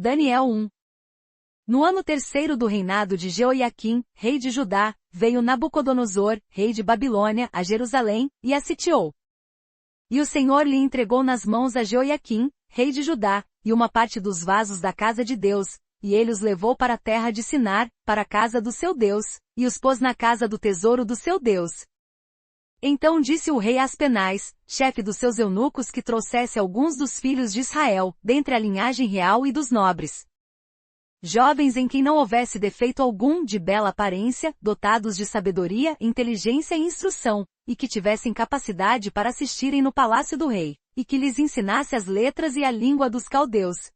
Daniel 1. No ano terceiro do reinado de Jeoiaquim, rei de Judá, veio Nabucodonosor, rei de Babilônia, a Jerusalém, e a sitiou. E o Senhor lhe entregou nas mãos a Jeoiaquim, rei de Judá, e uma parte dos vasos da casa de Deus, e ele os levou para a terra de Sinar, para a casa do seu Deus, e os pôs na casa do tesouro do seu Deus. Então disse o rei a Aspenaz, chefe dos seus eunucos, que trouxesse alguns dos filhos de Israel, dentre a linhagem real e dos nobres. Jovens em quem não houvesse defeito algum, de bela aparência, dotados de sabedoria, inteligência e instrução, e que tivessem capacidade para assistirem no palácio do rei, e que lhes ensinasse as letras e a língua dos caldeus.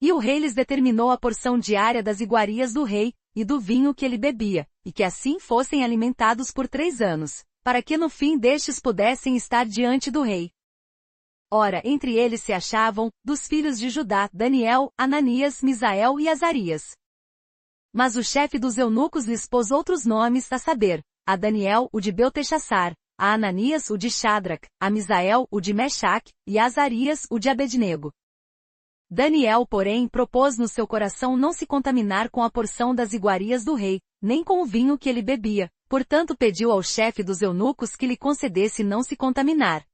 E o rei lhes determinou a porção diária das iguarias do rei, e do vinho que ele bebia, e que assim fossem alimentados por 3 anos, para que no fim destes pudessem estar diante do rei. Ora, entre eles se achavam, dos filhos de Judá, Daniel, Ananias, Misael e Azarias. Mas o chefe dos eunucos lhes pôs outros nomes, a saber, a Daniel, o de Beltexaçar, a Ananias, o de Shadrac, a Misael, o de Mechaque, e a Azarias, o de Abednego. Daniel, porém, propôs no seu coração não se contaminar com a porção das iguarias do rei, nem com o vinho que ele bebia, portanto pediu ao chefe dos eunucos que lhe concedesse não se contaminar.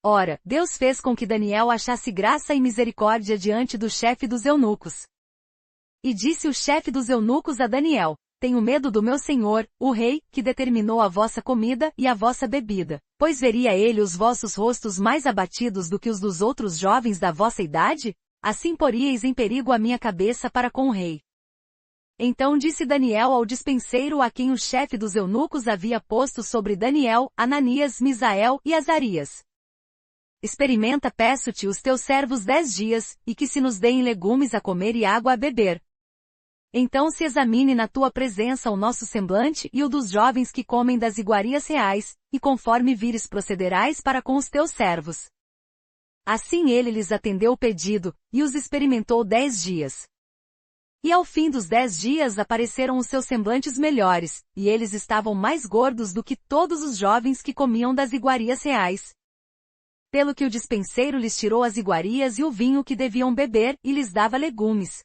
Ora, Deus fez com que Daniel achasse graça e misericórdia diante do chefe dos eunucos. E disse o chefe dos eunucos a Daniel: Tenho medo do meu senhor, o rei, que determinou a vossa comida e a vossa bebida, pois veria ele os vossos rostos mais abatidos do que os dos outros jovens da vossa idade? Assim poríeis em perigo a minha cabeça para com o rei. Então disse Daniel ao despenseiro a quem o chefe dos eunucos havia posto sobre Daniel, Ananias, Misael e Azarias: Experimenta, peço-te, os teus servos 10 dias, e que se nos deem legumes a comer e água a beber. Então se examine na tua presença o nosso semblante e o dos jovens que comem das iguarias reais, e conforme vires procederás para com os teus servos. Assim ele lhes atendeu o pedido, e os experimentou 10 dias. E ao fim dos 10 dias apareceram os seus semblantes melhores, e eles estavam mais gordos do que todos os jovens que comiam das iguarias reais. Pelo que o despenseiro lhes tirou as iguarias e o vinho que deviam beber, e lhes dava legumes.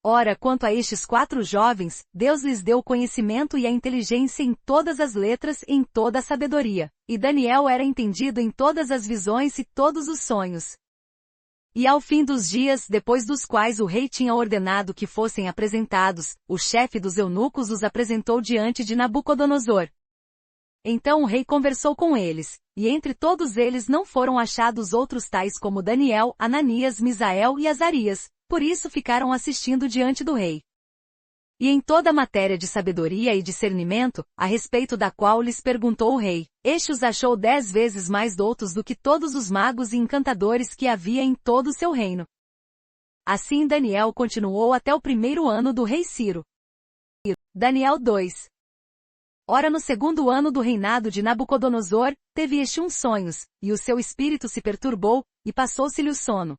Ora, quanto a estes 4 jovens, Deus lhes deu o conhecimento e a inteligência em todas as letras e em toda a sabedoria, e Daniel era entendido em todas as visões e todos os sonhos. E ao fim dos dias, depois dos quais o rei tinha ordenado que fossem apresentados, o chefe dos eunucos os apresentou diante de Nabucodonosor. Então o rei conversou com eles, e entre todos eles não foram achados outros tais como Daniel, Ananias, Misael e Azarias, por isso ficaram assistindo diante do rei. E em toda a matéria de sabedoria e discernimento, a respeito da qual lhes perguntou o rei, este os achou 10 vezes mais doutos do que todos os magos e encantadores que havia em todo o seu reino. Assim Daniel continuou até o 1º ano do rei Ciro. Daniel 2. Ora, no 2º ano do reinado de Nabucodonosor, teve este uns sonhos, e o seu espírito se perturbou, e passou-se-lhe o sono.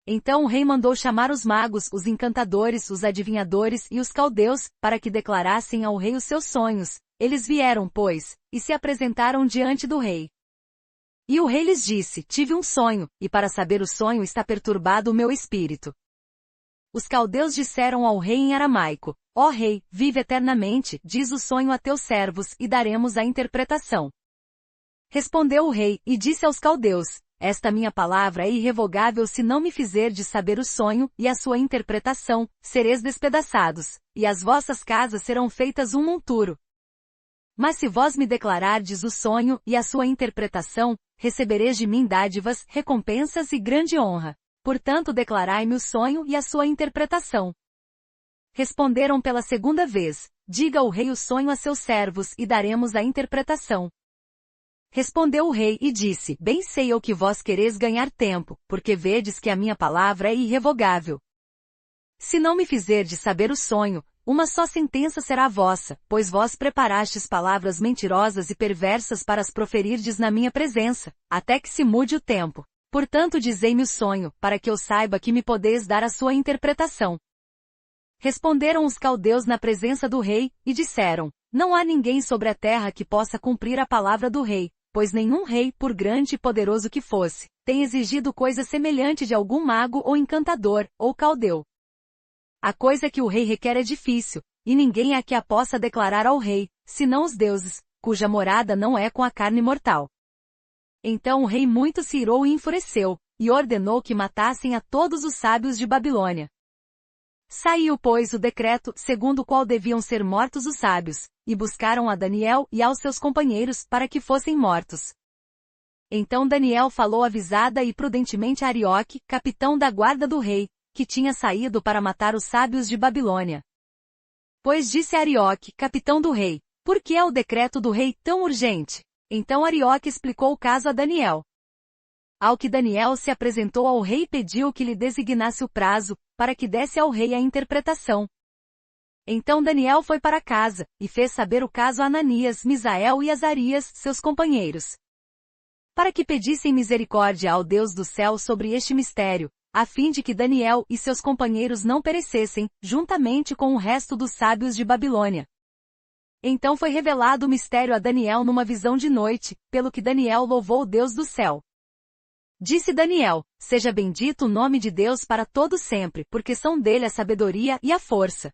Então o rei mandou chamar os magos, os encantadores, os adivinhadores e os caldeus, para que declarassem ao rei os seus sonhos. Eles vieram, pois, e se apresentaram diante do rei. E o rei lhes disse: Tive um sonho, e para saber o sonho está perturbado o meu espírito. Os caldeus disseram ao rei em aramaico: Ó rei, vive eternamente, diz o sonho a teus servos, e daremos a interpretação. Respondeu o rei, e disse aos caldeus: Esta minha palavra é irrevogável. Se não me fizerdes saber o sonho, e a sua interpretação, sereis despedaçados, e as vossas casas serão feitas um monturo. Mas se vós me declarardes o sonho, e a sua interpretação, recebereis de mim dádivas, recompensas e grande honra. Portanto declarai-me o sonho e a sua interpretação. Responderam pela 2ª vez: Diga o rei o sonho a seus servos, e daremos a interpretação. Respondeu o rei e disse: Bem sei eu que vós quereis ganhar tempo, porque vedes que a minha palavra é irrevogável. Se não me fizerdes saber o sonho, uma só sentença será vossa, pois vós preparastes palavras mentirosas e perversas para as proferirdes na minha presença, até que se mude o tempo. Portanto dizei-me o sonho, para que eu saiba que me podeis dar a sua interpretação. Responderam os caldeus na presença do rei, e disseram: Não há ninguém sobre a terra que possa cumprir a palavra do rei, pois nenhum rei, por grande e poderoso que fosse, tem exigido coisa semelhante de algum mago ou encantador, ou caldeu. A coisa que o rei requer é difícil, e ninguém é que a possa declarar ao rei, senão os deuses, cuja morada não é com a carne mortal. Então o rei muito se irou e enfureceu, e ordenou que matassem a todos os sábios de Babilônia. Saiu, pois, o decreto, segundo o qual deviam ser mortos os sábios, e buscaram a Daniel e aos seus companheiros para que fossem mortos. Então Daniel falou avisada e prudentemente a Arioque, capitão da guarda do rei, que tinha saído para matar os sábios de Babilônia. Pois disse a Arioque, capitão do rei, por que é o decreto do rei tão urgente? Então Arioque explicou o caso a Daniel. Ao que Daniel se apresentou ao rei e pediu que lhe designasse o prazo, para que desse ao rei a interpretação. Então Daniel foi para casa, e fez saber o caso a Ananias, Misael e Azarias, seus companheiros. Para que pedissem misericórdia ao Deus do céu sobre este mistério, a fim de que Daniel e seus companheiros não perecessem, juntamente com o resto dos sábios de Babilônia. Então foi revelado o mistério a Daniel numa visão de noite, pelo que Daniel louvou o Deus do céu. Disse Daniel, seja bendito o nome de Deus para todo sempre, porque são dele a sabedoria e a força.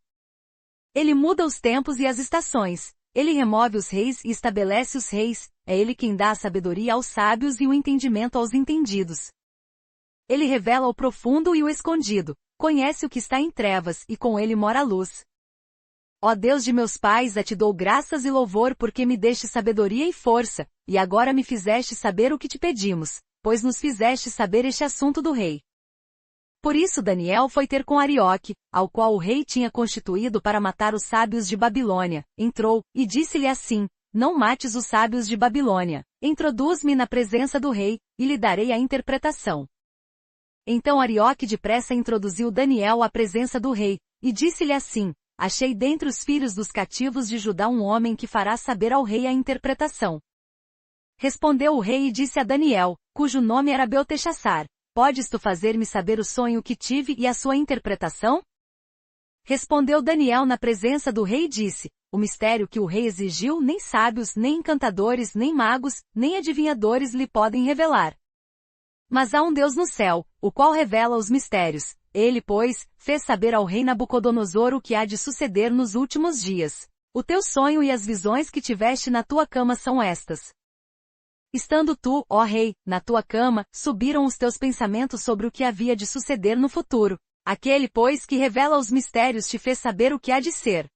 Ele muda os tempos e as estações, ele remove os reis e estabelece os reis, é ele quem dá a sabedoria aos sábios e o entendimento aos entendidos. Ele revela o profundo e o escondido, conhece o que está em trevas e com ele mora a luz. Ó Deus de meus pais, a ti dou graças e louvor porque me deste sabedoria e força, e agora me fizeste saber o que te pedimos, pois nos fizeste saber este assunto do rei. Por isso Daniel foi ter com Arioque, ao qual o rei tinha constituído para matar os sábios de Babilônia, entrou, e disse-lhe assim, não mates os sábios de Babilônia, introduz-me na presença do rei, e lhe darei a interpretação. Então Arioque depressa introduziu Daniel à presença do rei, e disse-lhe assim, achei dentre os filhos dos cativos de Judá um homem que fará saber ao rei a interpretação. Respondeu o rei e disse a Daniel, cujo nome era Beltexaçar, podes tu fazer-me saber o sonho que tive e a sua interpretação? Respondeu Daniel na presença do rei e disse, o mistério que o rei exigiu nem sábios, nem encantadores, nem magos, nem adivinhadores lhe podem revelar. Mas há um Deus no céu, o qual revela os mistérios. Ele, pois, fez saber ao rei Nabucodonosor o que há de suceder nos últimos dias. O teu sonho e as visões que tiveste na tua cama são estas. Estando tu, ó rei, na tua cama, subiram os teus pensamentos sobre o que havia de suceder no futuro. Aquele, pois, que revela os mistérios te fez saber o que há de ser.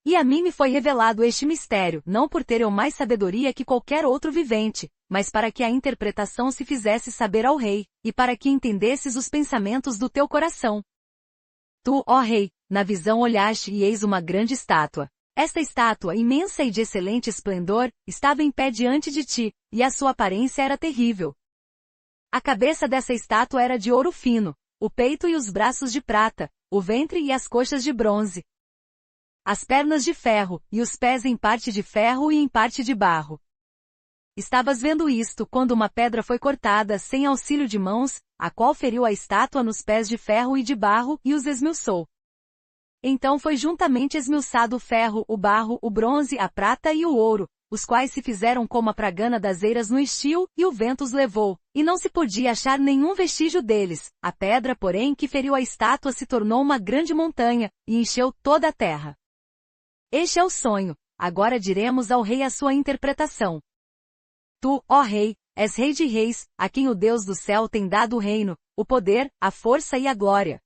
E a mim me foi revelado este mistério, não por ter eu mais sabedoria que qualquer outro vivente, mas para que a interpretação se fizesse saber ao rei, e para que entendesses os pensamentos do teu coração. Tu, ó rei, na visão olhaste e eis uma grande estátua. Esta estátua, imensa e de excelente esplendor, estava em pé diante de ti, e a sua aparência era terrível. A cabeça dessa estátua era de ouro fino, o peito e os braços de prata, o ventre e as coxas de bronze, as pernas de ferro, e os pés em parte de ferro e em parte de barro. Estavas vendo isto quando uma pedra foi cortada sem auxílio de mãos, a qual feriu a estátua nos pés de ferro e de barro, e os esmiuçou. Então foi juntamente esmiuçado o ferro, o barro, o bronze, a prata e o ouro, os quais se fizeram como a pragana das eiras no estio, e o vento os levou, e não se podia achar nenhum vestígio deles. A pedra, porém, que feriu a estátua se tornou uma grande montanha, e encheu toda a terra. Este é o sonho, agora diremos ao rei a sua interpretação. Tu, ó rei, és rei de reis, a quem o Deus do céu tem dado o reino, o poder, a força e a glória.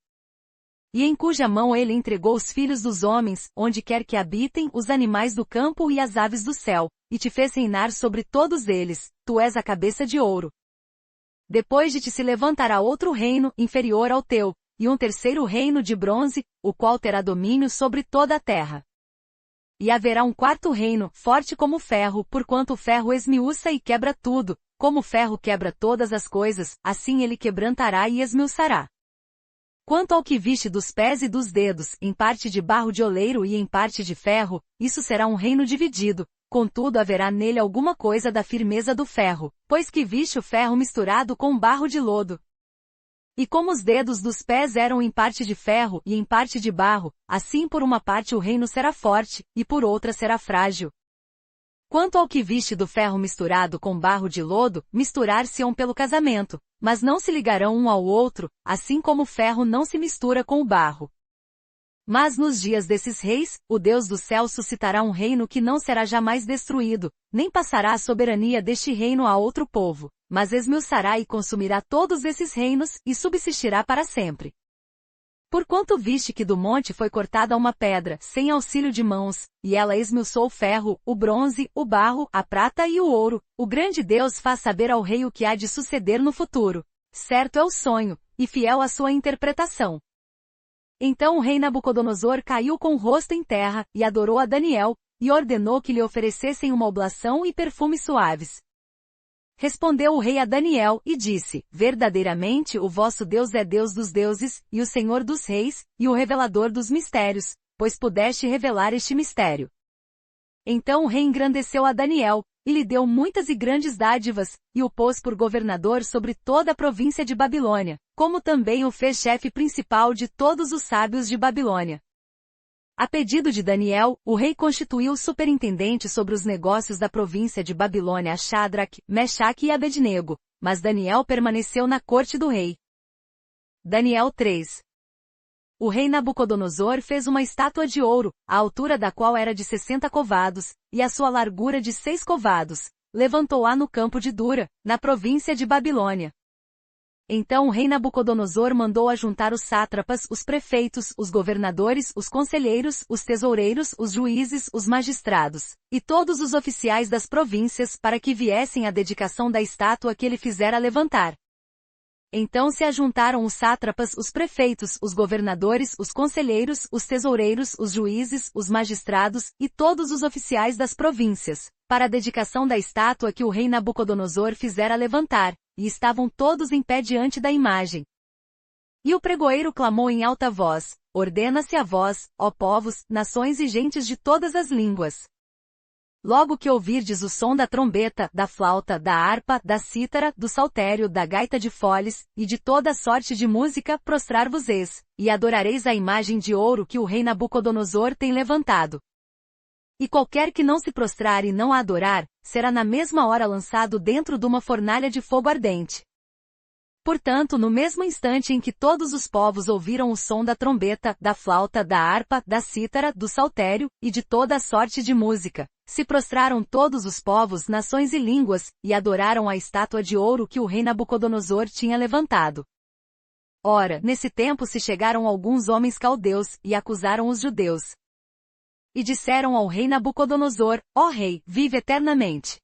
E em cuja mão ele entregou os filhos dos homens, onde quer que habitem, os animais do campo e as aves do céu, e te fez reinar sobre todos eles, tu és a cabeça de ouro. Depois de ti se levantará outro reino, inferior ao teu, e um terceiro reino de bronze, o qual terá domínio sobre toda a terra. E haverá um quarto reino, forte como o ferro, porquanto o ferro esmiuça e quebra tudo, como o ferro quebra todas as coisas, assim ele quebrantará e esmiuçará. Quanto ao que viste dos pés e dos dedos, em parte de barro de oleiro e em parte de ferro, isso será um reino dividido, contudo haverá nele alguma coisa da firmeza do ferro, pois que viste o ferro misturado com barro de lodo. E como os dedos dos pés eram em parte de ferro e em parte de barro, assim por uma parte o reino será forte, e por outra será frágil. Quanto ao que viste do ferro misturado com barro de lodo, misturar-se-ão pelo casamento, mas não se ligarão um ao outro, assim como o ferro não se mistura com o barro. Mas nos dias desses reis, o Deus do céu suscitará um reino que não será jamais destruído, nem passará a soberania deste reino a outro povo, mas esmiuçará e consumirá todos esses reinos, e subsistirá para sempre. Porquanto viste que do monte foi cortada uma pedra, sem auxílio de mãos, e ela esmiuçou o ferro, o bronze, o barro, a prata e o ouro, o grande Deus faz saber ao rei o que há de suceder no futuro. Certo é o sonho, e fiel a sua interpretação. Então o rei Nabucodonosor caiu com o rosto em terra, e adorou a Daniel, e ordenou que lhe oferecessem uma oblação e perfumes suaves. Respondeu o rei a Daniel, e disse, verdadeiramente o vosso Deus é Deus dos deuses, e o Senhor dos reis, e o revelador dos mistérios, pois pudeste revelar este mistério. Então o rei engrandeceu a Daniel, e lhe deu muitas e grandes dádivas, e o pôs por governador sobre toda a província de Babilônia, como também o fez chefe principal de todos os sábios de Babilônia. A pedido de Daniel, o rei constituiu superintendente sobre os negócios da província de Babilônia a Shadraque, Mechaque e Abednego, mas Daniel permaneceu na corte do rei. Daniel 3. O rei Nabucodonosor fez uma estátua de ouro, a altura da qual era de 60 covados, e a sua largura de 6 covados. Levantou-a no campo de Dura, na província de Babilônia. Então o rei Nabucodonosor mandou ajuntar os sátrapas, os prefeitos, os governadores, os conselheiros, os tesoureiros, os juízes, os magistrados, e todos os oficiais das províncias para que viessem à dedicação da estátua que ele fizera levantar. Então se ajuntaram os sátrapas, os prefeitos, os governadores, os conselheiros, os tesoureiros, os juízes, os magistrados, e todos os oficiais das províncias, para a dedicação da estátua que o rei Nabucodonosor fizera levantar, e estavam todos em pé diante da imagem. E o pregoeiro clamou em alta voz, ordena-se a vós, ó povos, nações e gentes de todas as línguas. Logo que ouvirdes o som da trombeta, da flauta, da harpa, da cítara, do saltério, da gaita de foles, e de toda sorte de música, prostrar-vos-eis, e adorareis a imagem de ouro que o rei Nabucodonosor tem levantado. E qualquer que não se prostrar e não a adorar, será na mesma hora lançado dentro de uma fornalha de fogo ardente. Portanto, no mesmo instante em que todos os povos ouviram o som da trombeta, da flauta, da harpa, da cítara, do saltério, e de toda a sorte de música, se prostraram todos os povos, nações e línguas, e adoraram a estátua de ouro que o rei Nabucodonosor tinha levantado. Ora, nesse tempo se chegaram alguns homens caldeus, e acusaram os judeus. E disseram ao rei Nabucodonosor, ó rei, vive eternamente.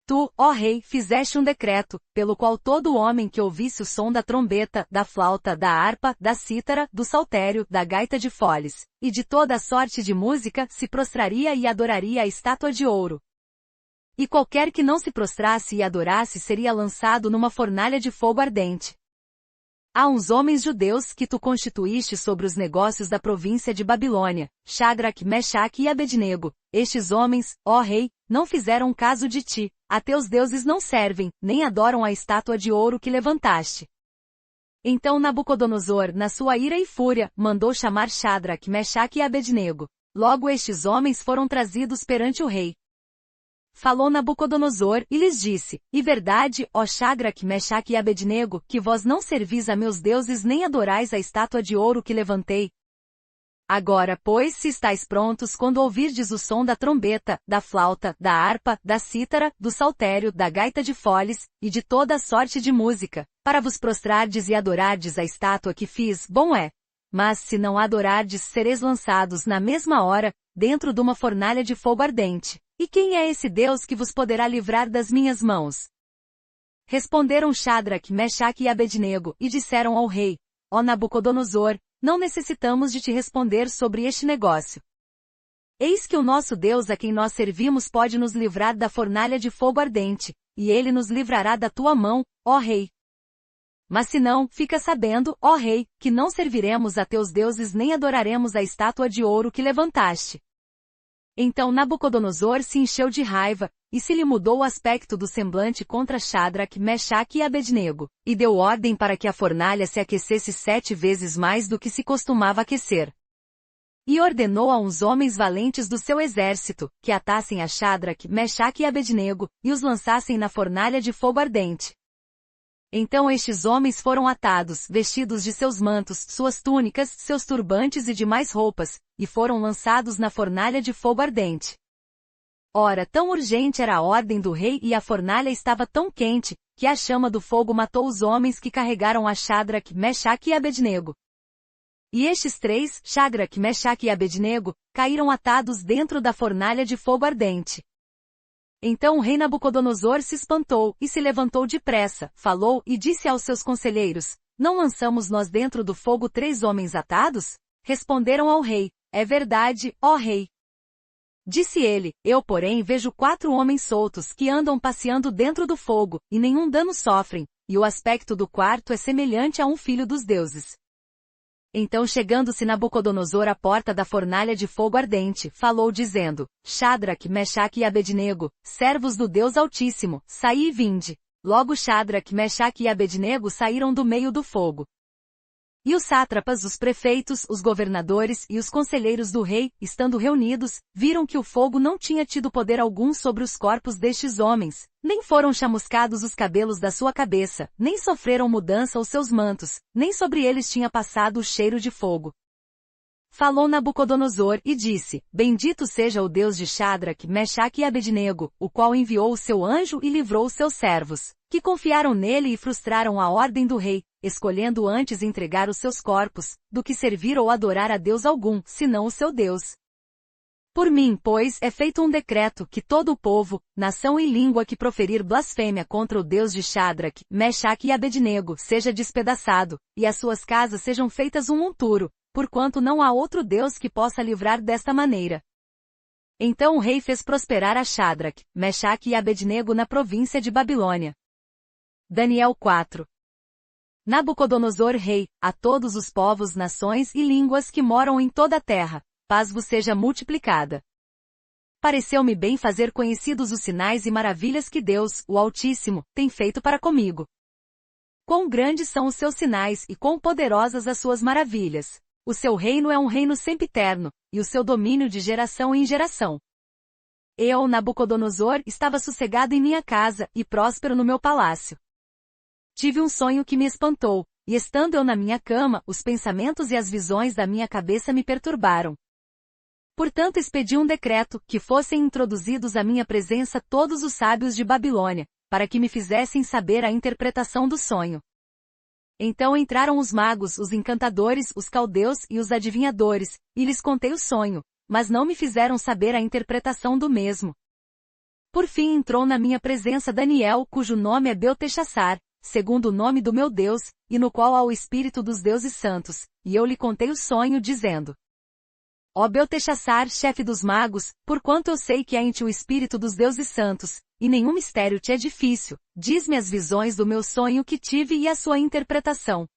Tu, ó rei, fizeste um decreto, pelo qual todo homem que ouvisse o som da trombeta, da flauta, da harpa, da cítara, do saltério, da gaita de foles, e de toda a sorte de música, se prostraria e adoraria a estátua de ouro. E qualquer que não se prostrasse e adorasse seria lançado numa fornalha de fogo ardente. Há uns homens judeus que tu constituíste sobre os negócios da província de Babilônia, Shadraque, Mechaque e Abednego. Estes homens, ó rei, não fizeram caso de ti, a teus deuses não servem, nem adoram a estátua de ouro que levantaste. Então Nabucodonosor, na sua ira e fúria, mandou chamar Shadraque, Mechaque e Abednego. Logo estes homens foram trazidos perante o rei. Falou Nabucodonosor, e lhes disse, e verdade, ó Shadraque, Mechaque e Abednego, que vós não servis a meus deuses nem adorais a estátua de ouro que levantei. Agora, pois, se estáis prontos quando ouvirdes o som da trombeta, da flauta, da harpa, da cítara, do saltério, da gaita de foles, e de toda a sorte de música, para vos prostrardes e adorardes a estátua que fiz, bom é. Mas se não adorardes, sereis lançados na mesma hora, dentro de uma fornalha de fogo ardente. E quem é esse Deus que vos poderá livrar das minhas mãos? Responderam Shadraque, Mechaque e Abednego, e disseram ao rei, ó Nabucodonosor, não necessitamos de te responder sobre este negócio. Eis que o nosso Deus a quem nós servimos pode nos livrar da fornalha de fogo ardente, e ele nos livrará da tua mão, ó rei. Mas se não, fica sabendo, ó rei, que não serviremos a teus deuses nem adoraremos a estátua de ouro que levantaste. Então Nabucodonosor se encheu de raiva, e se lhe mudou o aspecto do semblante contra Shadraque, Mechaque e Abednego, e deu ordem para que a fornalha se aquecesse 7 vezes mais do que se costumava aquecer. E ordenou a uns homens valentes do seu exército, que atassem a Shadraque, Mechaque e Abednego, e os lançassem na fornalha de fogo ardente. Então estes homens foram atados, vestidos de seus mantos, suas túnicas, seus turbantes e demais roupas, e foram lançados na fornalha de fogo ardente. Ora, tão urgente era a ordem do rei e a fornalha estava tão quente, que a chama do fogo matou os homens que carregaram a Shadraque, Mechaque e Abednego. E estes três, Shadraque, Mechaque e Abednego, caíram atados dentro da fornalha de fogo ardente. Então o rei Nabucodonosor se espantou, e se levantou depressa, falou, e disse aos seus conselheiros: Não lançamos nós dentro do fogo 3 homens atados? Responderam ao rei: É verdade, ó rei. Disse ele: Eu, porém, vejo 4 homens soltos, que andam passeando dentro do fogo, e nenhum dano sofrem, e o aspecto do quarto é semelhante a um filho dos deuses. Então chegando-se Nabucodonosor à porta da fornalha de fogo ardente, falou dizendo: Shadraque, Mechaque e Abednego, servos do Deus Altíssimo, saí e vinde. Logo Shadraque, Mechaque e Abednego saíram do meio do fogo. E os sátrapas, os prefeitos, os governadores e os conselheiros do rei, estando reunidos, viram que o fogo não tinha tido poder algum sobre os corpos destes homens, nem foram chamuscados os cabelos da sua cabeça, nem sofreram mudança os seus mantos, nem sobre eles tinha passado o cheiro de fogo. Falou Nabucodonosor e disse: Bendito seja o Deus de Shadraque, Mechaque e Abednego, o qual enviou o seu anjo e livrou os seus servos, que confiaram nele e frustraram a ordem do rei, escolhendo antes entregar os seus corpos, do que servir ou adorar a Deus algum, senão o seu Deus. Por mim, pois, é feito um decreto que todo o povo, nação e língua que proferir blasfêmia contra o Deus de Shadraque, Mechaque e Abednego seja despedaçado, e as suas casas sejam feitas um monturo, porquanto não há outro Deus que possa livrar desta maneira. Então o rei fez prosperar a Shadraque, Mechaque e Abednego na província de Babilônia. Daniel 4. Nabucodonosor rei, a todos os povos, nações e línguas que moram em toda a terra, paz vos seja multiplicada. Pareceu-me bem fazer conhecidos os sinais e maravilhas que Deus, o Altíssimo, tem feito para comigo. Quão grandes são os seus sinais e quão poderosas as suas maravilhas. O seu reino é um reino sempiterno, e o seu domínio de geração em geração. Eu, Nabucodonosor, estava sossegado em minha casa, e próspero no meu palácio. Tive um sonho que me espantou, e estando eu na minha cama, os pensamentos e as visões da minha cabeça me perturbaram. Portanto expedi um decreto, que fossem introduzidos à minha presença todos os sábios de Babilônia, para que me fizessem saber a interpretação do sonho. Então entraram os magos, os encantadores, os caldeus e os adivinhadores, e lhes contei o sonho, mas não me fizeram saber a interpretação do mesmo. Por fim entrou na minha presença Daniel, cujo nome é Beltexaçar, segundo o nome do meu Deus, e no qual há o espírito dos deuses santos, e eu lhe contei o sonho, dizendo: Ó Beltexaçar, chefe dos magos, porquanto eu sei que há em ti o espírito dos deuses santos, e nenhum mistério te é difícil, diz-me as visões do meu sonho que tive e a sua interpretação.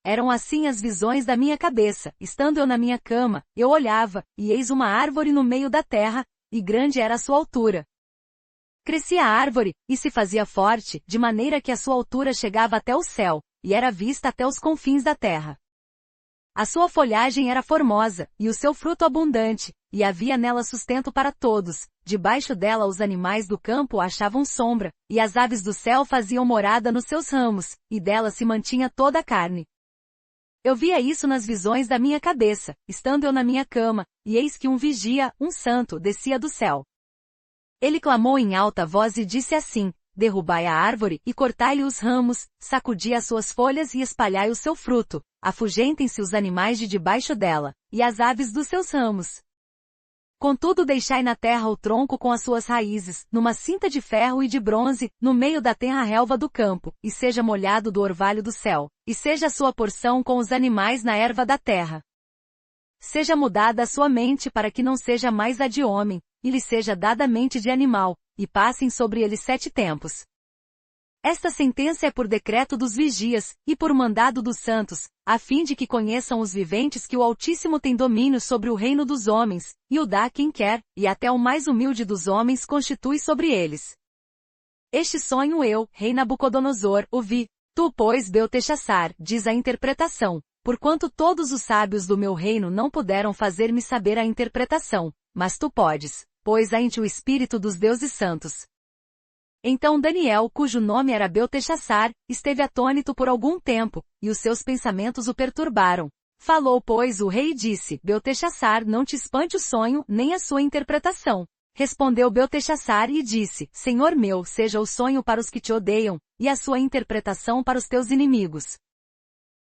Eram assim as visões da minha cabeça, estando eu na minha cama, eu olhava, e eis uma árvore no meio da terra, e grande era a sua altura. Crescia a árvore, e se fazia forte, de maneira que a sua altura chegava até o céu, e era vista até os confins da terra. A sua folhagem era formosa, e o seu fruto abundante, e havia nela sustento para todos, debaixo dela os animais do campo achavam sombra, e as aves do céu faziam morada nos seus ramos, e dela se mantinha toda a carne. Eu via isso nas visões da minha cabeça, estando eu na minha cama, e eis que um vigia, um santo, descia do céu. Ele clamou em alta voz e disse assim: Derrubai a árvore e cortai-lhe os ramos, sacudi as suas folhas e espalhai o seu fruto, afugentem-se os animais de debaixo dela, e as aves dos seus ramos. Contudo deixai na terra o tronco com as suas raízes, numa cinta de ferro e de bronze, no meio da tenra relva do campo, e seja molhado do orvalho do céu, e seja a sua porção com os animais na erva da terra. Seja mudada a sua mente para que não seja mais a de homem, e lhe seja dada a mente de animal, e passem sobre ele 7 tempos. Esta sentença é por decreto dos vigias, e por mandado dos santos, a fim de que conheçam os viventes que o Altíssimo tem domínio sobre o reino dos homens, e o dá a quem quer, e até o mais humilde dos homens constitui sobre eles. Este sonho eu, rei Nabucodonosor, o vi. Tu, pois, Belteshazzar, diz a interpretação, porquanto todos os sábios do meu reino não puderam fazer-me saber a interpretação, mas tu podes, pois há em ti o espírito dos deuses santos. Então Daniel, cujo nome era Belteshazzar, esteve atônito por algum tempo, e os seus pensamentos o perturbaram. Falou, pois, o rei e disse, Belteshazzar, não te espante o sonho, nem a sua interpretação. Respondeu Belteshazzar e disse, Senhor meu, seja o sonho para os que te odeiam, e a sua interpretação para os teus inimigos.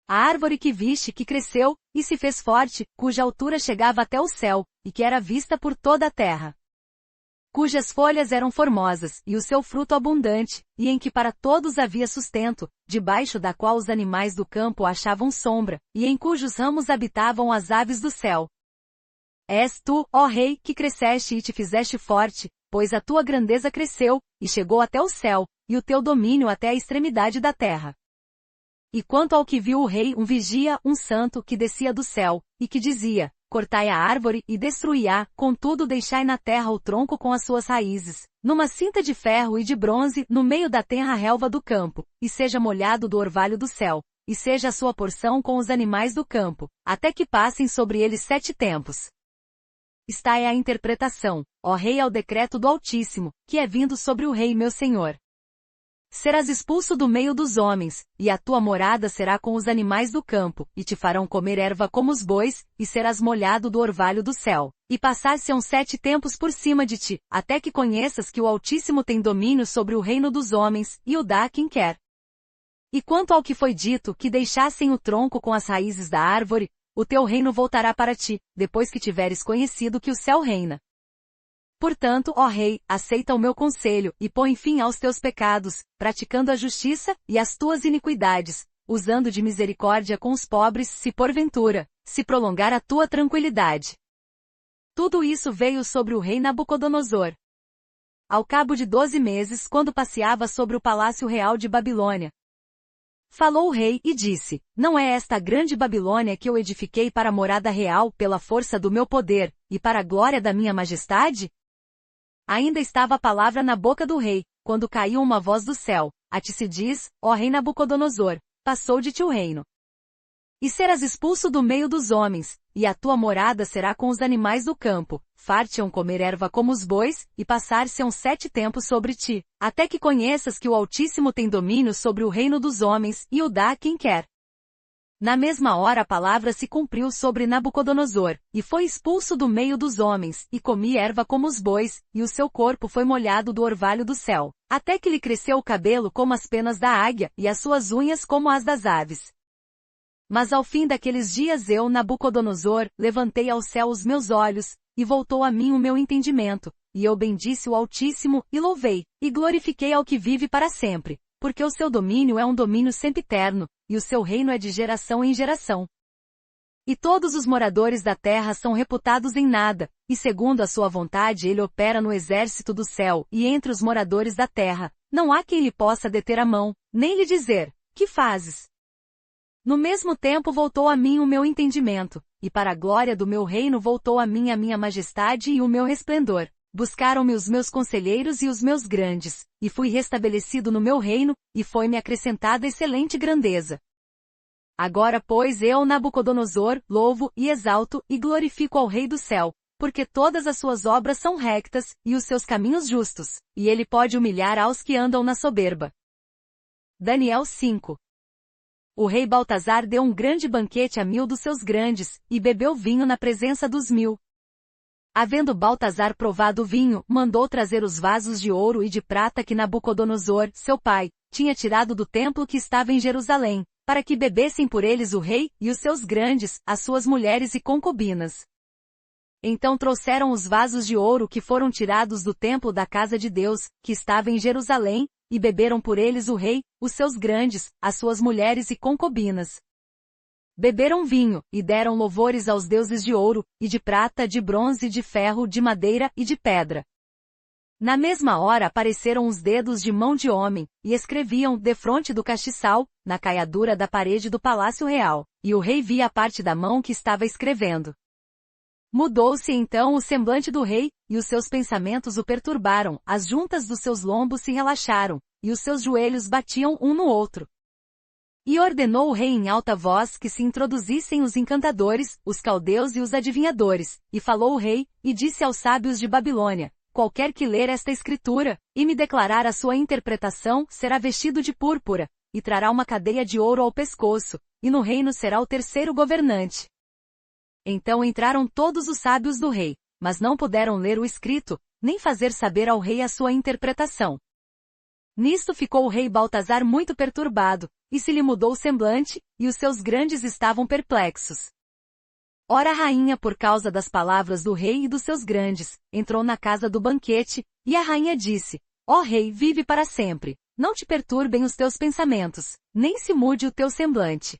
A árvore que viste que cresceu, e se fez forte, cuja altura chegava até o céu, e que era vista por toda a terra. Cujas folhas eram formosas, e o seu fruto abundante, e em que para todos havia sustento, debaixo da qual os animais do campo achavam sombra, e em cujos ramos habitavam as aves do céu. És tu, ó rei, que cresceste e te fizeste forte, pois a tua grandeza cresceu, e chegou até o céu, e o teu domínio até a extremidade da terra. E quanto ao que viu o rei, um vigia, um santo, que descia do céu, e que dizia, cortai a árvore e destruí-a, contudo deixai na terra o tronco com as suas raízes, numa cinta de ferro e de bronze, no meio da tenra relva do campo, e seja molhado do orvalho do céu, e seja a sua porção com os animais do campo, até que passem sobre ele 7 tempos. Esta é a interpretação, ó rei, ao decreto do Altíssimo, que é vindo sobre o rei meu senhor. Serás expulso do meio dos homens, e a tua morada será com os animais do campo, e te farão comer erva como os bois, e serás molhado do orvalho do céu, e passar-se-ão 7 tempos por cima de ti, até que conheças que o Altíssimo tem domínio sobre o reino dos homens, e o dá a quem quer. E quanto ao que foi dito, que deixassem o tronco com as raízes da árvore, o teu reino voltará para ti, depois que tiveres conhecido que o céu reina. Portanto, ó rei, aceita o meu conselho, e põe fim aos teus pecados, praticando a justiça, e as tuas iniquidades, usando de misericórdia com os pobres, se porventura, se prolongar a tua tranquilidade. Tudo isso veio sobre o rei Nabucodonosor. Ao cabo de 12 meses, quando passeava sobre o palácio real de Babilônia, falou o rei e disse, não é esta a grande Babilônia que eu edifiquei para a morada real pela força do meu poder, e para a glória da minha majestade? Ainda estava a palavra na boca do rei, quando caiu uma voz do céu, a ti se diz, ó rei Nabucodonosor, passou de ti o reino. E serás expulso do meio dos homens, e a tua morada será com os animais do campo, far-te-ão comer erva como os bois, e passar-se-ão 7 tempos sobre ti, até que conheças que o Altíssimo tem domínio sobre o reino dos homens, e o dá a quem quer. Na mesma hora a palavra se cumpriu sobre Nabucodonosor, e foi expulso do meio dos homens, e comia erva como os bois, e o seu corpo foi molhado do orvalho do céu, até que lhe cresceu o cabelo como as penas da águia, e as suas unhas como as das aves. Mas ao fim daqueles dias eu, Nabucodonosor, levantei ao céu os meus olhos, e voltou a mim o meu entendimento, e eu bendisse o Altíssimo, e louvei, e glorifiquei ao que vive para sempre, porque o seu domínio é um domínio sempiterno, e o seu reino é de geração em geração. E todos os moradores da terra são reputados em nada, e segundo a sua vontade ele opera no exército do céu, e entre os moradores da terra, não há quem lhe possa deter a mão, nem lhe dizer, que fazes? No mesmo tempo voltou a mim o meu entendimento, e para a glória do meu reino voltou a mim a minha majestade e o meu resplendor. Buscaram-me os meus conselheiros e os meus grandes, e fui restabelecido no meu reino, e foi-me acrescentada excelente grandeza. Agora, pois, eu, Nabucodonosor, louvo, e exalto, e glorifico ao Rei do céu, porque todas as suas obras são rectas, e os seus caminhos justos, e ele pode humilhar aos que andam na soberba. Daniel 5. O rei Baltazar deu um grande banquete a 1000 dos seus grandes, e bebeu vinho na presença dos 1000. Havendo Baltazar provado o vinho, mandou trazer os vasos de ouro e de prata que Nabucodonosor, seu pai, tinha tirado do templo que estava em Jerusalém, para que bebessem por eles o rei, e os seus grandes, as suas mulheres e concubinas. Então trouxeram os vasos de ouro que foram tirados do templo da casa de Deus, que estava em Jerusalém, e beberam por eles o rei, os seus grandes, as suas mulheres e concubinas. Beberam vinho, e deram louvores aos deuses de ouro, e de prata, de bronze, de ferro, de madeira e de pedra. Na mesma hora apareceram os dedos de mão de homem, e escreviam, defronte do castiçal, na caiadura da parede do palácio real, e o rei via a parte da mão que estava escrevendo. Mudou-se então o semblante do rei, e os seus pensamentos o perturbaram, as juntas dos seus lombos se relaxaram, e os seus joelhos batiam um no outro. E ordenou o rei em alta voz que se introduzissem os encantadores, os caldeus e os adivinhadores. E falou o rei, e disse aos sábios de Babilônia: qualquer que ler esta escritura, e me declarar a sua interpretação, será vestido de púrpura, e trará uma cadeia de ouro ao pescoço, e no reino será o terceiro governante. Então entraram todos os sábios do rei, mas não puderam ler o escrito, nem fazer saber ao rei a sua interpretação. Nisto ficou o rei Baltazar muito perturbado, e se lhe mudou o semblante, e os seus grandes estavam perplexos. Ora a rainha, por causa das palavras do rei e dos seus grandes, entrou na casa do banquete, e a rainha disse: ó rei, vive para sempre, não te perturbem os teus pensamentos, nem se mude o teu semblante.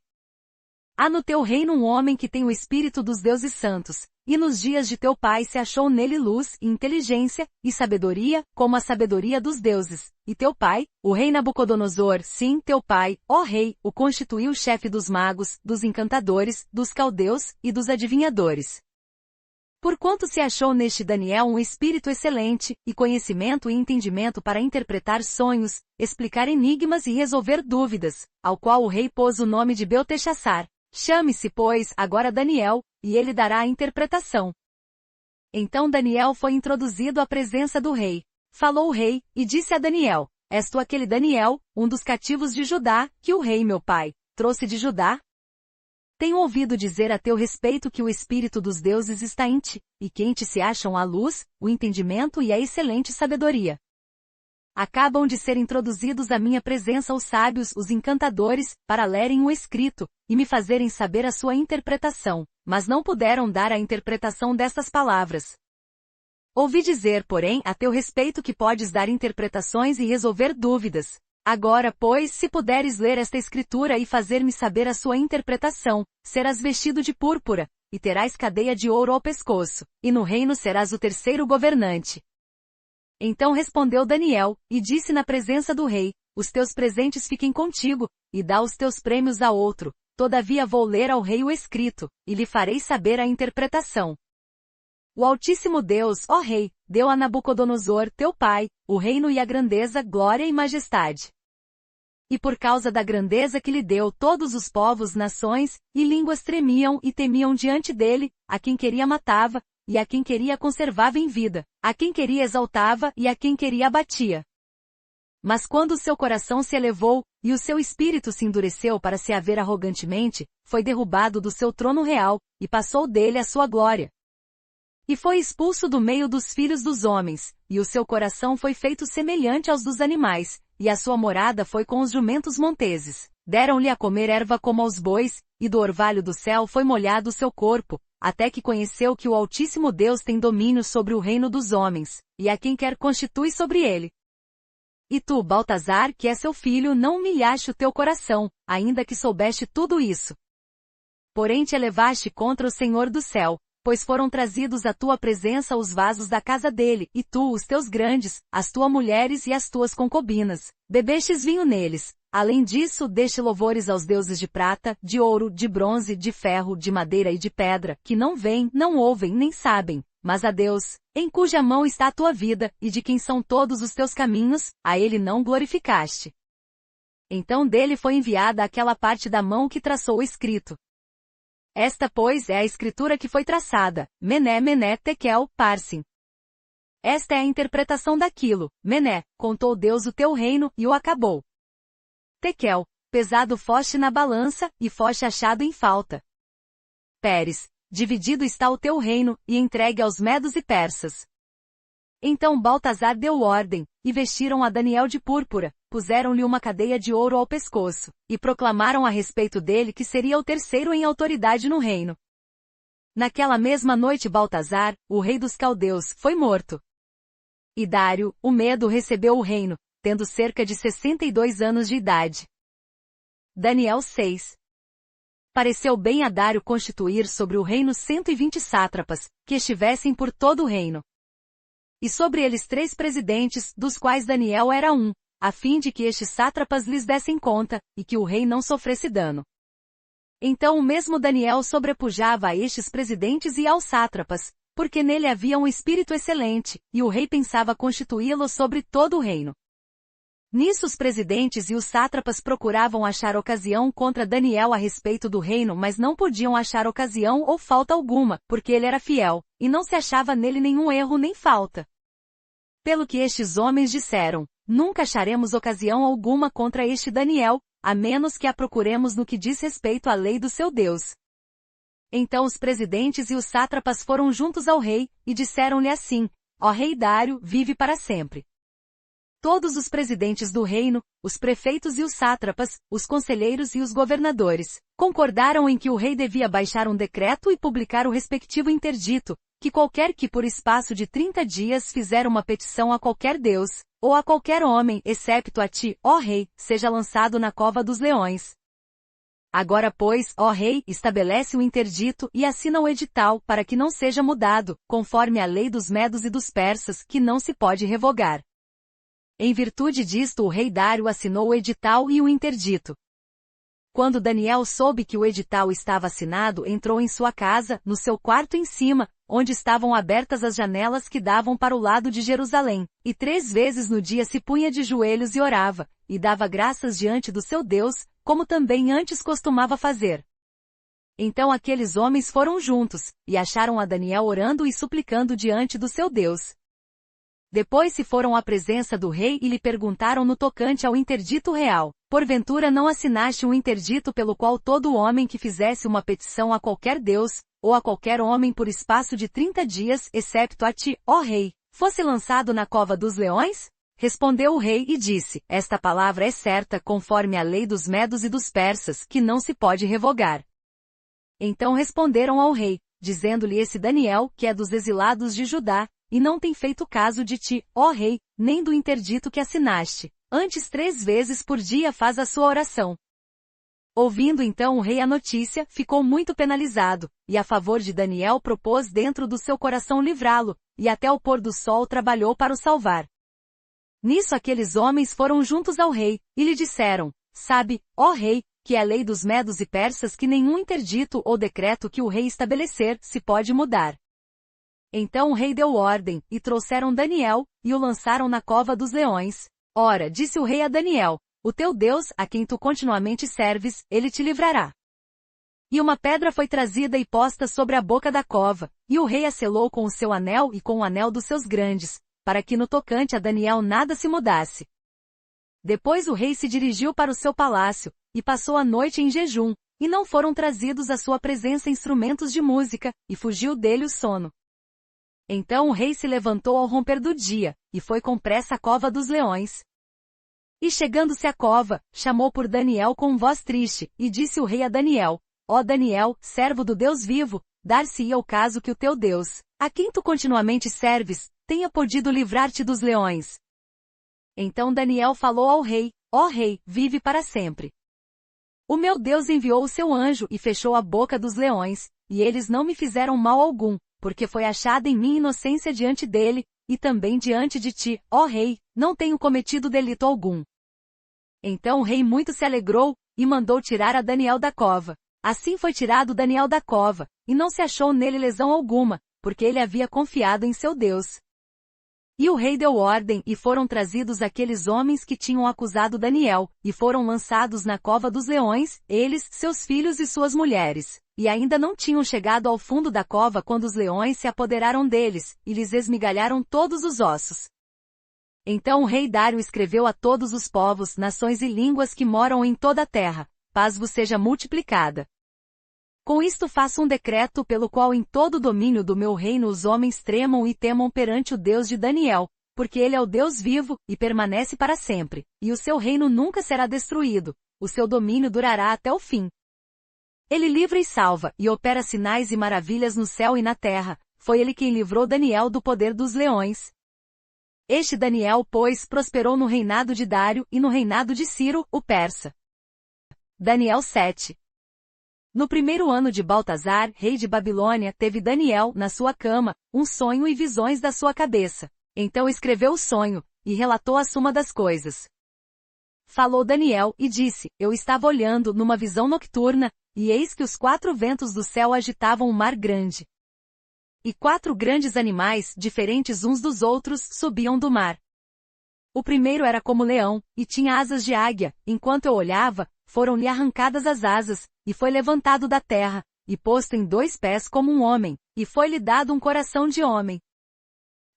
Há no teu reino um homem que tem o espírito dos deuses santos, e nos dias de teu pai se achou nele luz, e inteligência, e sabedoria, como a sabedoria dos deuses. E teu pai, o rei Nabucodonosor, sim, teu pai, ó rei, o constituiu chefe dos magos, dos encantadores, dos caldeus, e dos adivinhadores. Porquanto se achou neste Daniel um espírito excelente, e conhecimento e entendimento para interpretar sonhos, explicar enigmas e resolver dúvidas, ao qual o rei pôs o nome de Beltexaçar. Chame-se, pois, agora Daniel, e ele dará a interpretação. Então Daniel foi introduzido à presença do rei. Falou o rei, e disse a Daniel: és tu aquele Daniel, um dos cativos de Judá, que o rei meu pai trouxe de Judá? Tenho ouvido dizer a teu respeito que o espírito dos deuses está em ti, e que em ti se acham a luz, o entendimento e a excelente sabedoria. Acabam de ser introduzidos à minha presença os sábios, os encantadores, para lerem o escrito, e me fazerem saber a sua interpretação, mas não puderam dar a interpretação destas palavras. Ouvi dizer, porém, a teu respeito que podes dar interpretações e resolver dúvidas. Agora, pois, se puderes ler esta escritura e fazer-me saber a sua interpretação, serás vestido de púrpura, e terás cadeia de ouro ao pescoço, e no reino serás o terceiro governante. Então respondeu Daniel, e disse na presença do rei: os teus presentes fiquem contigo, e dá os teus prêmios a outro. Todavia vou ler ao rei o escrito, e lhe farei saber a interpretação. O Altíssimo Deus, ó rei, deu a Nabucodonosor, teu pai, o reino e a grandeza, glória e majestade. E por causa da grandeza que lhe deu, todos os povos, nações e línguas tremiam e temiam diante dele, a quem queria matava, e a quem queria conservava em vida, a quem queria exaltava e a quem queria abatia. Mas quando o seu coração se elevou, e o seu espírito se endureceu para se haver arrogantemente, foi derrubado do seu trono real, e passou dele a sua glória. E foi expulso do meio dos filhos dos homens, e o seu coração foi feito semelhante aos dos animais, e a sua morada foi com os jumentos monteses. Deram-lhe a comer erva como aos bois, e do orvalho do céu foi molhado o seu corpo, até que conheceu que o Altíssimo Deus tem domínio sobre o reino dos homens, e a quem quer constitui sobre ele. E tu, Baltazar, que é seu filho, não humilhaste o teu coração, ainda que soubeste tudo isso. Porém te elevaste contra o Senhor do céu, pois foram trazidos à tua presença os vasos da casa dele, e tu, os teus grandes, as tuas mulheres e as tuas concubinas, bebestes vinho neles. Além disso, deste louvores aos deuses de prata, de ouro, de bronze, de ferro, de madeira e de pedra, que não veem, não ouvem, nem sabem, mas a Deus, em cuja mão está a tua vida, e de quem são todos os teus caminhos, a ele não glorificaste. Então dele foi enviada aquela parte da mão que traçou o escrito. Esta, pois, é a escritura que foi traçada: Mené, Mené, Tekel, Parsim. Esta é a interpretação daquilo: Mené, contou Deus o teu reino, e o acabou. Tekel, pesado foste na balança, e foste achado em falta. Pérez, dividido está o teu reino, e entregue aos medos e persas. Então Baltazar deu ordem, e vestiram a Daniel de púrpura, puseram-lhe uma cadeia de ouro ao pescoço, e proclamaram a respeito dele que seria o terceiro em autoridade no reino. Naquela mesma noite Baltazar, o rei dos caldeus, foi morto. E Dário, o Medo, recebeu o reino, tendo cerca de 62 anos de idade. Daniel 6. Pareceu bem a Dário constituir sobre o reino 120 sátrapas, que estivessem por todo o reino. E sobre eles 3 presidentes, dos quais Daniel era um, a fim de que estes sátrapas lhes dessem conta, e que o rei não sofresse dano. Então o mesmo Daniel sobrepujava a estes presidentes e aos sátrapas, porque nele havia um espírito excelente, e o rei pensava constituí-lo sobre todo o reino. Nisso os presidentes e os sátrapas procuravam achar ocasião contra Daniel a respeito do reino, mas não podiam achar ocasião ou falta alguma, porque ele era fiel, e não se achava nele nenhum erro nem falta. Pelo que estes homens disseram, nunca acharemos ocasião alguma contra este Daniel, a menos que a procuremos no que diz respeito à lei do seu Deus. Então os presidentes e os sátrapas foram juntos ao rei, e disseram-lhe assim: Ó rei Dário, vive para sempre. Todos os presidentes do reino, os prefeitos e os sátrapas, os conselheiros e os governadores, concordaram em que o rei devia baixar um decreto e publicar o respectivo interdito, que qualquer que por espaço de 30 dias fizer uma petição a qualquer deus, ou a qualquer homem, excepto a ti, ó rei, seja lançado na cova dos leões. Agora pois, ó rei, estabelece o interdito e assina o edital para que não seja mudado, conforme a lei dos medos e dos persas, que não se pode revogar. Em virtude disto o rei Dário assinou o edital e o interdito. Quando Daniel soube que o edital estava assinado, entrou em sua casa, no seu quarto em cima, onde estavam abertas as janelas que davam para o lado de Jerusalém, e 3 vezes no dia se punha de joelhos e orava, e dava graças diante do seu Deus, como também antes costumava fazer. Então aqueles homens foram juntos, e acharam a Daniel orando e suplicando diante do seu Deus. Depois se foram à presença do rei e lhe perguntaram no tocante ao interdito real: porventura não assinaste um interdito pelo qual todo homem que fizesse uma petição a qualquer deus, ou a qualquer homem por espaço de 30 dias, excepto a ti, ó rei, fosse lançado na cova dos leões? Respondeu o rei e disse: esta palavra é certa conforme a lei dos medos e dos persas, que não se pode revogar. Então responderam ao rei, dizendo-lhe: esse Daniel, que é dos exilados de Judá, e não tem feito caso de ti, ó rei, nem do interdito que assinaste. Antes 3 vezes por dia faz a sua oração. Ouvindo então o rei a notícia, ficou muito penalizado, e a favor de Daniel propôs dentro do seu coração livrá-lo, e até o pôr do sol trabalhou para o salvar. Nisso aqueles homens foram juntos ao rei, e lhe disseram: sabe, ó rei, que é a lei dos medos e persas que nenhum interdito ou decreto que o rei estabelecer se pode mudar. Então o rei deu ordem, e trouxeram Daniel, e o lançaram na cova dos leões. Ora, disse o rei a Daniel: o teu Deus, a quem tu continuamente serves, ele te livrará. E uma pedra foi trazida e posta sobre a boca da cova, e o rei a selou com o seu anel e com o anel dos seus grandes, para que no tocante a Daniel nada se mudasse. Depois o rei se dirigiu para o seu palácio, e passou a noite em jejum, e não foram trazidos à sua presença instrumentos de música, e fugiu dele o sono. Então o rei se levantou ao romper do dia, e foi com pressa à cova dos leões. E chegando-se à cova, chamou por Daniel com voz triste, e disse o rei a Daniel: ó Daniel, servo do Deus vivo, dar-se-ia o caso que o teu Deus, a quem tu continuamente serves, tenha podido livrar-te dos leões. Então Daniel falou ao rei: ó rei, vive para sempre. O meu Deus enviou o seu anjo e fechou a boca dos leões, e eles não me fizeram mal algum, porque foi achada em mim inocência diante dele, e também diante de ti, ó rei, não tenho cometido delito algum. Então o rei muito se alegrou, e mandou tirar a Daniel da cova. Assim foi tirado Daniel da cova, e não se achou nele lesão alguma, porque ele havia confiado em seu Deus. E o rei deu ordem, e foram trazidos aqueles homens que tinham acusado Daniel, e foram lançados na cova dos leões, eles, seus filhos e suas mulheres. E ainda não tinham chegado ao fundo da cova quando os leões se apoderaram deles, e lhes esmigalharam todos os ossos. Então o rei Dário escreveu a todos os povos, nações e línguas que moram em toda a terra: paz vos seja multiplicada. Com isto faço um decreto pelo qual em todo o domínio do meu reino os homens tremam e temam perante o Deus de Daniel, porque ele é o Deus vivo, e permanece para sempre, e o seu reino nunca será destruído, o seu domínio durará até o fim. Ele livra e salva, e opera sinais e maravilhas no céu e na terra, foi ele quem livrou Daniel do poder dos leões. Este Daniel, pois, prosperou no reinado de Dário e no reinado de Ciro, o persa. Daniel 7. No primeiro ano de Baltazar, rei de Babilônia, teve Daniel, na sua cama, um sonho e visões da sua cabeça. Então escreveu o sonho, e relatou a suma das coisas. Falou Daniel, e disse: eu estava olhando numa visão nocturna, e eis que os 4 ventos do céu agitavam um mar grande. E 4 grandes animais, diferentes uns dos outros, subiam do mar. O primeiro era como leão, e tinha asas de águia. Enquanto eu olhava, foram-lhe arrancadas as asas, e foi levantado da terra, e posto em 2 pés como um homem, e foi-lhe dado um coração de homem.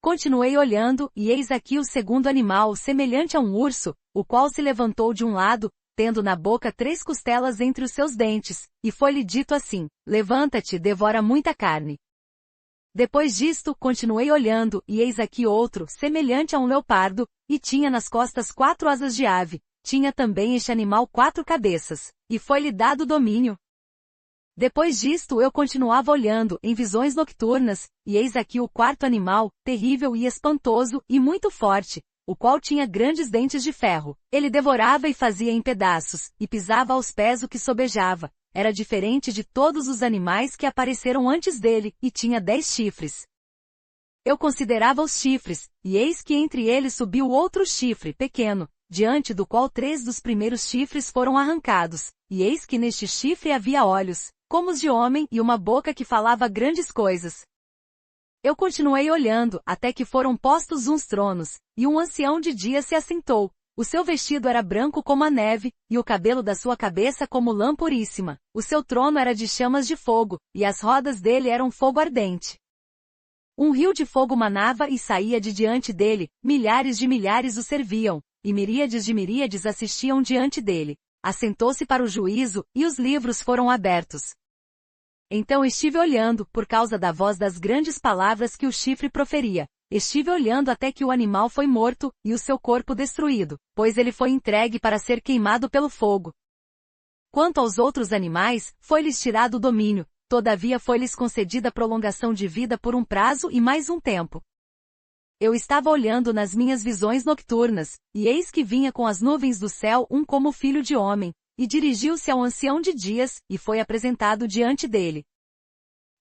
Continuei olhando, e eis aqui o segundo animal semelhante a um urso, o qual se levantou de um lado, tendo na boca 3 costelas entre os seus dentes, e foi-lhe dito assim: levanta-te, devora muita carne. Depois disto, continuei olhando, e eis aqui outro, semelhante a um leopardo, e tinha nas costas 4 asas de ave, tinha também este animal 4 cabeças, e foi-lhe dado domínio. Depois disto eu continuava olhando, em visões nocturnas, e eis aqui o quarto animal, terrível e espantoso, e muito forte, o qual tinha grandes dentes de ferro. Ele devorava e fazia em pedaços, e pisava aos pés o que sobejava. Era diferente de todos os animais que apareceram antes dele, e tinha 10 chifres. Eu considerava os chifres, e eis que entre eles subiu outro chifre pequeno, diante do qual 3 dos primeiros chifres foram arrancados, e eis que neste chifre havia olhos, como os de homem, e uma boca que falava grandes coisas. Eu continuei olhando, até que foram postos uns tronos, e um ancião de dia se assentou. O seu vestido era branco como a neve, e o cabelo da sua cabeça como lã puríssima. O seu trono era de chamas de fogo, e as rodas dele eram fogo ardente. Um rio de fogo manava e saía de diante dele, milhares de milhares o serviam, e miríades de miríades assistiam diante dele. Assentou-se para o juízo, e os livros foram abertos. Então estive olhando, por causa da voz das grandes palavras que o chifre proferia. Estive olhando até que o animal foi morto, e o seu corpo destruído, pois ele foi entregue para ser queimado pelo fogo. Quanto aos outros animais, foi-lhes tirado o domínio, todavia foi-lhes concedida prolongação de vida por um prazo e mais um tempo. Eu estava olhando nas minhas visões nocturnas, e eis que vinha com as nuvens do céu um como filho de homem, e dirigiu-se ao ancião de dias, e foi apresentado diante dele.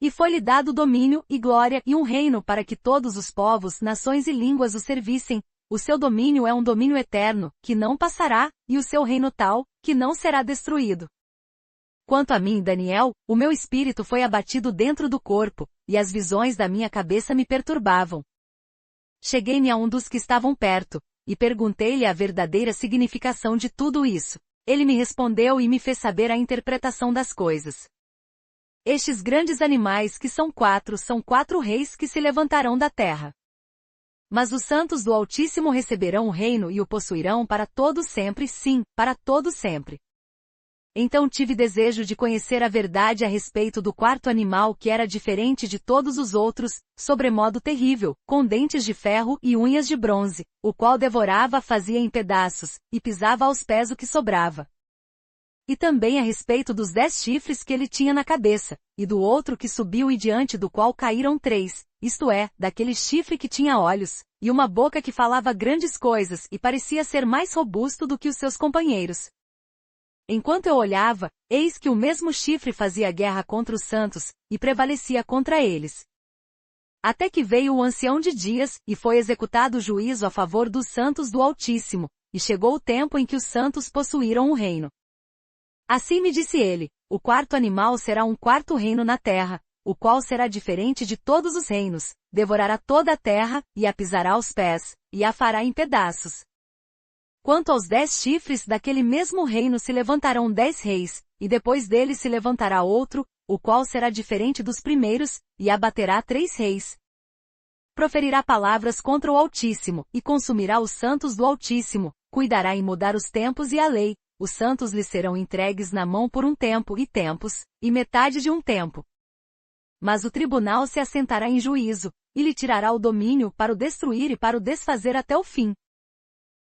E foi-lhe dado domínio, e glória, e um reino para que todos os povos, nações e línguas o servissem. O seu domínio é um domínio eterno, que não passará, e o seu reino tal, que não será destruído. Quanto a mim, Daniel, o meu espírito foi abatido dentro do corpo, e as visões da minha cabeça me perturbavam. Cheguei-me a um dos que estavam perto, e perguntei-lhe a verdadeira significação de tudo isso. Ele me respondeu e me fez saber a interpretação das coisas. Estes grandes animais que são 4 reis que se levantarão da terra. Mas os santos do Altíssimo receberão o reino e o possuirão para todo sempre, sim, para todo sempre. Então tive desejo de conhecer a verdade a respeito do quarto animal que era diferente de todos os outros, sobremodo terrível, com dentes de ferro e unhas de bronze, o qual devorava, fazia em pedaços, e pisava aos pés o que sobrava. E também a respeito dos 10 chifres que ele tinha na cabeça, e do outro que subiu e diante do qual caíram 3, isto é, daquele chifre que tinha olhos, e uma boca que falava grandes coisas e parecia ser mais robusto do que os seus companheiros. Enquanto eu olhava, eis que o mesmo chifre fazia guerra contra os santos, e prevalecia contra eles. Até que veio o ancião de dias, e foi executado o juízo a favor dos santos do Altíssimo, e chegou o tempo em que os santos possuíram o reino. Assim me disse ele, o quarto animal será um quarto reino na terra, o qual será diferente de todos os reinos, devorará toda a terra, e a pisará aos pés, e a fará em pedaços. Quanto aos 10 chifres daquele mesmo reino se levantarão 10 reis, e depois dele se levantará outro, o qual será diferente dos primeiros, e abaterá 3 reis. Proferirá palavras contra o Altíssimo, e consumirá os santos do Altíssimo, cuidará em mudar os tempos e a lei, os santos lhe serão entregues na mão por um tempo e tempos, e metade de um tempo. Mas o tribunal se assentará em juízo, e lhe tirará o domínio para o destruir e para o desfazer até o fim.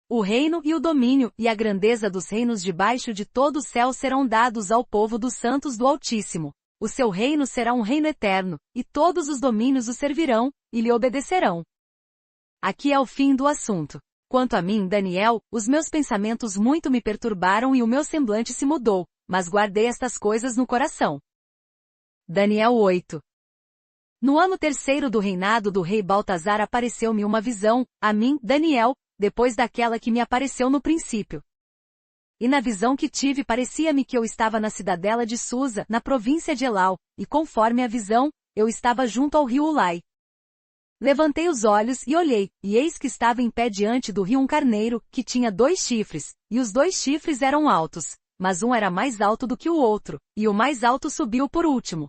O reino e o domínio e a grandeza dos reinos debaixo de todo o céu serão dados ao povo dos santos do Altíssimo. O seu reino será um reino eterno, e todos os domínios o servirão, e lhe obedecerão. Aqui é o fim do assunto. Quanto a mim, Daniel, os meus pensamentos muito me perturbaram e o meu semblante se mudou, mas guardei estas coisas no coração. Daniel 8. No ano 3º do reinado do rei Baltazar apareceu-me uma visão, a mim, Daniel, depois daquela que me apareceu no princípio. E na visão que tive parecia-me que eu estava na cidadela de Susa, na província de Elau, e conforme a visão, eu estava junto ao rio Ulai. Levantei os olhos e olhei, e eis que estava em pé diante do rio um carneiro, que tinha 2 chifres, e os 2 chifres eram altos, mas um era mais alto do que o outro, e o mais alto subiu por último.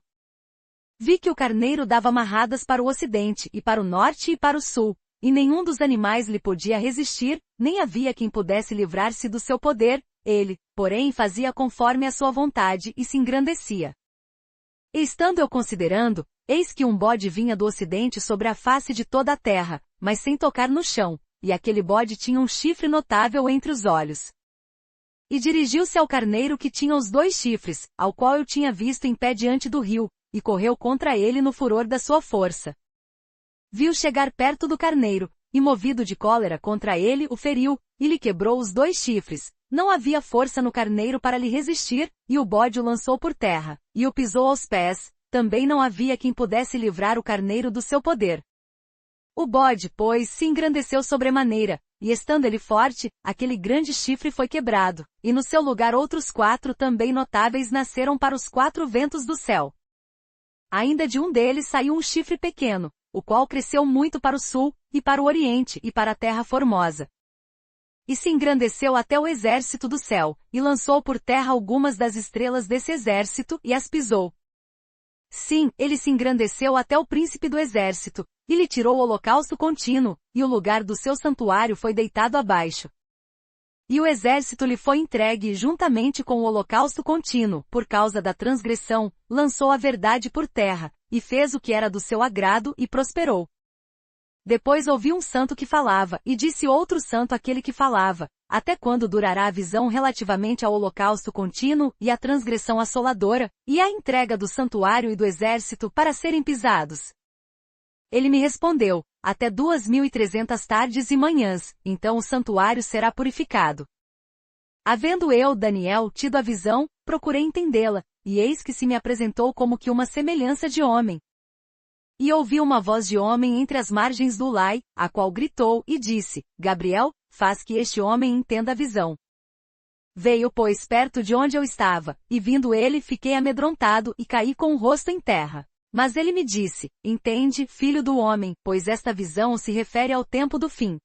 Vi que o carneiro dava marradas para o ocidente, e para o norte e para o sul, e nenhum dos animais lhe podia resistir, nem havia quem pudesse livrar-se do seu poder, ele, porém, fazia conforme a sua vontade e se engrandecia. E estando eu considerando, eis que um bode vinha do ocidente sobre a face de toda a terra, mas sem tocar no chão, e aquele bode tinha um chifre notável entre os olhos. E dirigiu-se ao carneiro que tinha os 2 chifres, ao qual eu tinha visto em pé diante do rio, e correu contra ele no furor da sua força. Viu chegar perto do carneiro, e movido de cólera contra ele o feriu, e lhe quebrou os 2 chifres. Não havia força no carneiro para lhe resistir, e o bode o lançou por terra, e o pisou aos pés, também não havia quem pudesse livrar o carneiro do seu poder. O bode, pois, se engrandeceu sobremaneira, e estando ele forte, aquele grande chifre foi quebrado, e no seu lugar outros 4 também notáveis nasceram para os 4 ventos do céu. Ainda de um deles saiu um chifre pequeno, o qual cresceu muito para o sul, e para o oriente e para a terra formosa. E se engrandeceu até o exército do céu, e lançou por terra algumas das estrelas desse exército, e as pisou. Sim, ele se engrandeceu até o príncipe do exército, e lhe tirou o holocausto contínuo, e o lugar do seu santuário foi deitado abaixo. E o exército lhe foi entregue juntamente com o holocausto contínuo, por causa da transgressão, lançou a verdade por terra, e fez o que era do seu agrado e prosperou. Depois ouvi um santo que falava, e disse outro santo àquele que falava, até quando durará a visão relativamente ao holocausto contínuo, e à transgressão assoladora, e à entrega do santuário e do exército para serem pisados? Ele me respondeu, até 2300 tardes e manhãs, então o santuário será purificado. Havendo eu, Daniel, tido a visão, procurei entendê-la, e eis que se me apresentou como que uma semelhança de homem. E ouvi uma voz de homem entre as margens do Ulai, a qual gritou e disse, Gabriel, faz que este homem entenda a visão. Veio, pois, perto de onde eu estava, e vindo ele fiquei amedrontado e caí com o rosto em terra. Mas ele me disse, entende, filho do homem, pois esta visão se refere ao tempo do fim.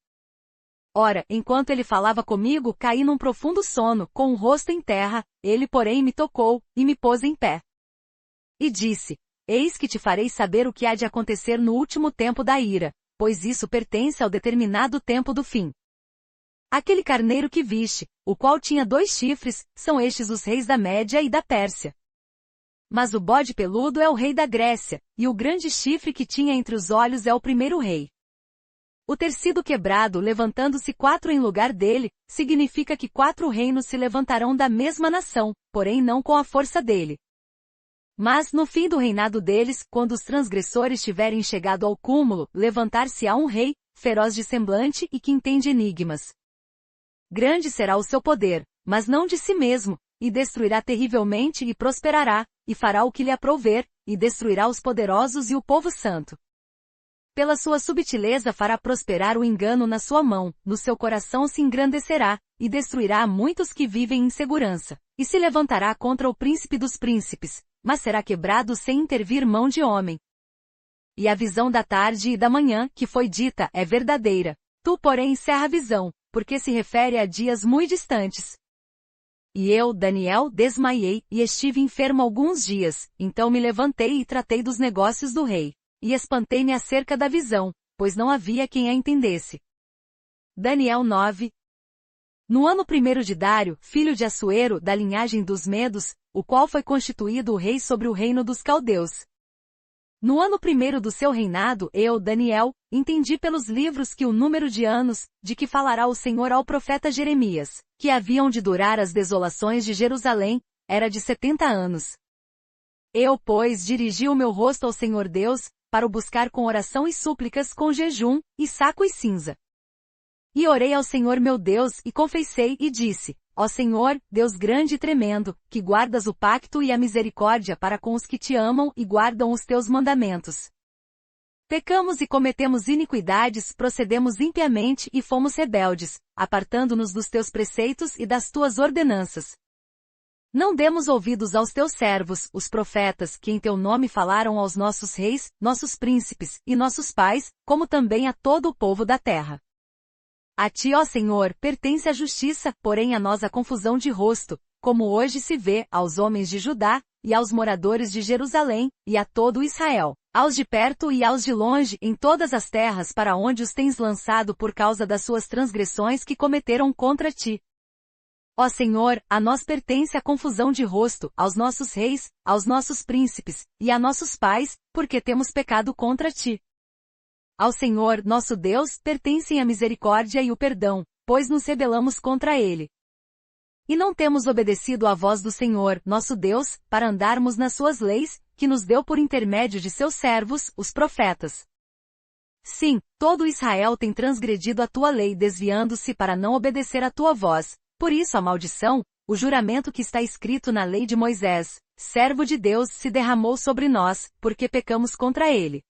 Ora, enquanto ele falava comigo, caí num profundo sono, com o rosto em terra, ele porém me tocou, e me pôs em pé. E disse, eis que te farei saber o que há de acontecer no último tempo da ira, pois isso pertence ao determinado tempo do fim. Aquele carneiro que viste, o qual tinha 2 chifres, são estes os reis da Média e da Pérsia. Mas o bode peludo é o rei da Grécia, e o grande chifre que tinha entre os olhos é o primeiro rei. O ter sido quebrado levantando-se 4 em lugar dele, significa que 4 reinos se levantarão da mesma nação, porém não com a força dele. Mas, no fim do reinado deles, quando os transgressores tiverem chegado ao cúmulo, levantar-se-á um rei, feroz de semblante e que entende enigmas. Grande será o seu poder, mas não de si mesmo, e destruirá terrivelmente e prosperará, e fará o que lhe aprouver, e destruirá os poderosos e o povo santo. Pela sua subtileza fará prosperar o engano na sua mão, no seu coração se engrandecerá, e destruirá a muitos que vivem em segurança, e se levantará contra o príncipe dos príncipes, mas será quebrado sem intervir mão de homem. E a visão da tarde e da manhã, que foi dita, é verdadeira. Tu, porém, encerra a visão, porque se refere a dias muito distantes. E eu, Daniel, desmaiei, e estive enfermo alguns dias, então me levantei e tratei dos negócios do rei. E espantei-me acerca da visão, pois não havia quem a entendesse. Daniel 9. No ano 1º de Dário, filho de Assuero, da linhagem dos Medos, o qual foi constituído o rei sobre o reino dos caldeus. No ano 1º do seu reinado, eu, Daniel, entendi pelos livros que o número de anos, de que falará o Senhor ao profeta Jeremias, que haviam de durar as desolações de Jerusalém, era de 70 anos. Eu, pois, dirigi o meu rosto ao Senhor Deus, para o buscar com oração e súplicas com jejum, e saco e cinza. E orei ao Senhor meu Deus, e confessei, e disse, ó Senhor, Deus grande e tremendo, que guardas o pacto e a misericórdia para com os que te amam e guardam os teus mandamentos. Pecamos e cometemos iniquidades, procedemos impiamente e fomos rebeldes, apartando-nos dos teus preceitos e das tuas ordenanças. Não demos ouvidos aos teus servos, os profetas, que em teu nome falaram aos nossos reis, nossos príncipes, e nossos pais, como também a todo o povo da terra. A ti, ó Senhor, pertence a justiça, porém a nós a confusão de rosto, como hoje se vê, aos homens de Judá, e aos moradores de Jerusalém, e a todo Israel, aos de perto e aos de longe, em todas as terras para onde os tens lançado por causa das suas transgressões que cometeram contra ti. Ó Senhor, a nós pertence a confusão de rosto, aos nossos reis, aos nossos príncipes, e a nossos pais, porque temos pecado contra ti. Ao Senhor, nosso Deus, pertencem a misericórdia e o perdão, pois nos rebelamos contra ele. E não temos obedecido à voz do Senhor, nosso Deus, para andarmos nas suas leis, que nos deu por intermédio de seus servos, os profetas. Sim, todo Israel tem transgredido a tua lei desviando-se para não obedecer à tua voz. Por isso a maldição, o juramento que está escrito na lei de Moisés, servo de Deus, se derramou sobre nós, porque pecamos contra ele.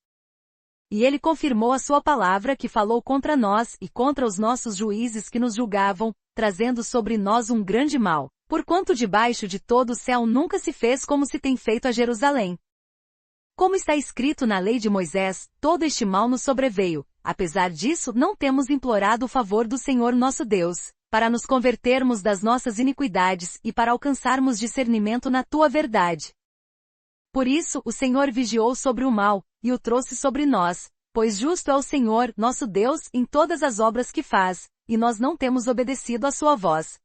E ele confirmou a sua palavra que falou contra nós e contra os nossos juízes que nos julgavam, trazendo sobre nós um grande mal, porquanto debaixo de todo o céu nunca se fez como se tem feito a Jerusalém. Como está escrito na lei de Moisés, todo este mal nos sobreveio. Apesar disso, não temos implorado o favor do Senhor nosso Deus, para nos convertermos das nossas iniquidades e para alcançarmos discernimento na tua verdade. Por isso, o Senhor vigiou sobre o mal, e o trouxe sobre nós, pois justo é o Senhor, nosso Deus, em todas as obras que faz, e nós não temos obedecido à sua voz.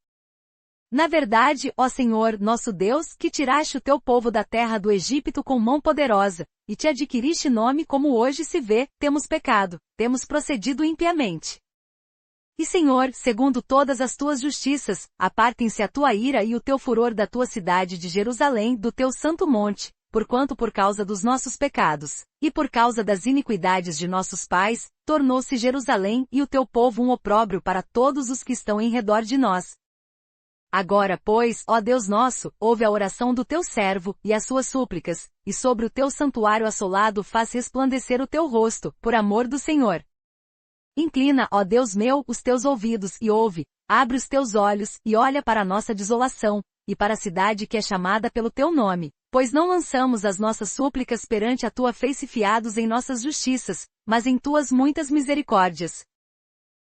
Na verdade, ó Senhor, nosso Deus, que tiraste o teu povo da terra do Egito com mão poderosa, e te adquiriste nome como hoje se vê, temos pecado, temos procedido impiamente. E Senhor, segundo todas as tuas justiças, apartem-se a tua ira e o teu furor da tua cidade de Jerusalém, do teu santo monte, porquanto por causa dos nossos pecados, e por causa das iniquidades de nossos pais, tornou-se Jerusalém e o teu povo um opróbrio para todos os que estão em redor de nós. Agora, pois, ó Deus nosso, ouve a oração do teu servo, e as suas súplicas, e sobre o teu santuário assolado faz resplandecer o teu rosto, por amor do Senhor. Inclina, ó Deus meu, os teus ouvidos e ouve, abre os teus olhos e olha para a nossa desolação, e para a cidade que é chamada pelo teu nome, pois não lançamos as nossas súplicas perante a tua face fiados em nossas justiças, mas em tuas muitas misericórdias.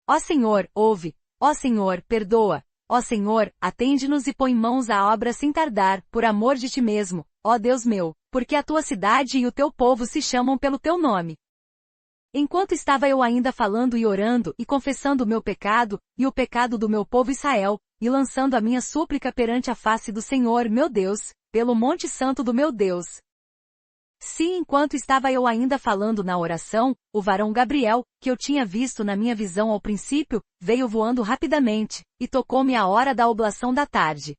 Ó Senhor, ouve, ó Senhor, perdoa, ó Senhor, atende-nos e põe mãos à obra sem tardar, por amor de ti mesmo, ó Deus meu, porque a tua cidade e o teu povo se chamam pelo teu nome. Enquanto estava eu ainda falando e orando, e confessando o meu pecado, e o pecado do meu povo Israel, e lançando a minha súplica perante a face do Senhor meu Deus, pelo monte santo do meu Deus. Sim, enquanto estava eu ainda falando na oração, o varão Gabriel, que eu tinha visto na minha visão ao princípio, veio voando rapidamente, e tocou-me à hora da oblação da tarde.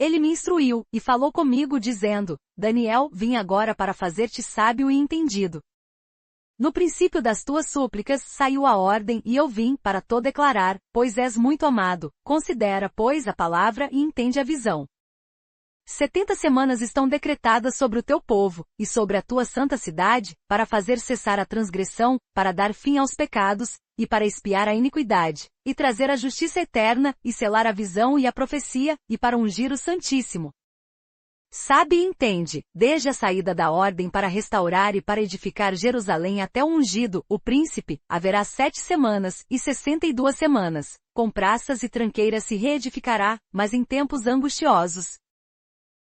Ele me instruiu, e falou comigo dizendo, Daniel, vim agora para fazer-te sábio e entendido. No princípio das tuas súplicas saiu a ordem e eu vim para te declarar, pois és muito amado, considera, pois, a palavra e entende a visão. 70 semanas estão decretadas sobre o teu povo, e sobre a tua santa cidade, para fazer cessar a transgressão, para dar fim aos pecados, e para expiar a iniquidade, e trazer a justiça eterna, e selar a visão e a profecia, e para ungir o Santíssimo. Sabe e entende, desde a saída da ordem para restaurar e para edificar Jerusalém até o ungido, o príncipe, haverá 7 semanas, e 62 semanas, com praças e tranqueiras se reedificará, mas em tempos angustiosos.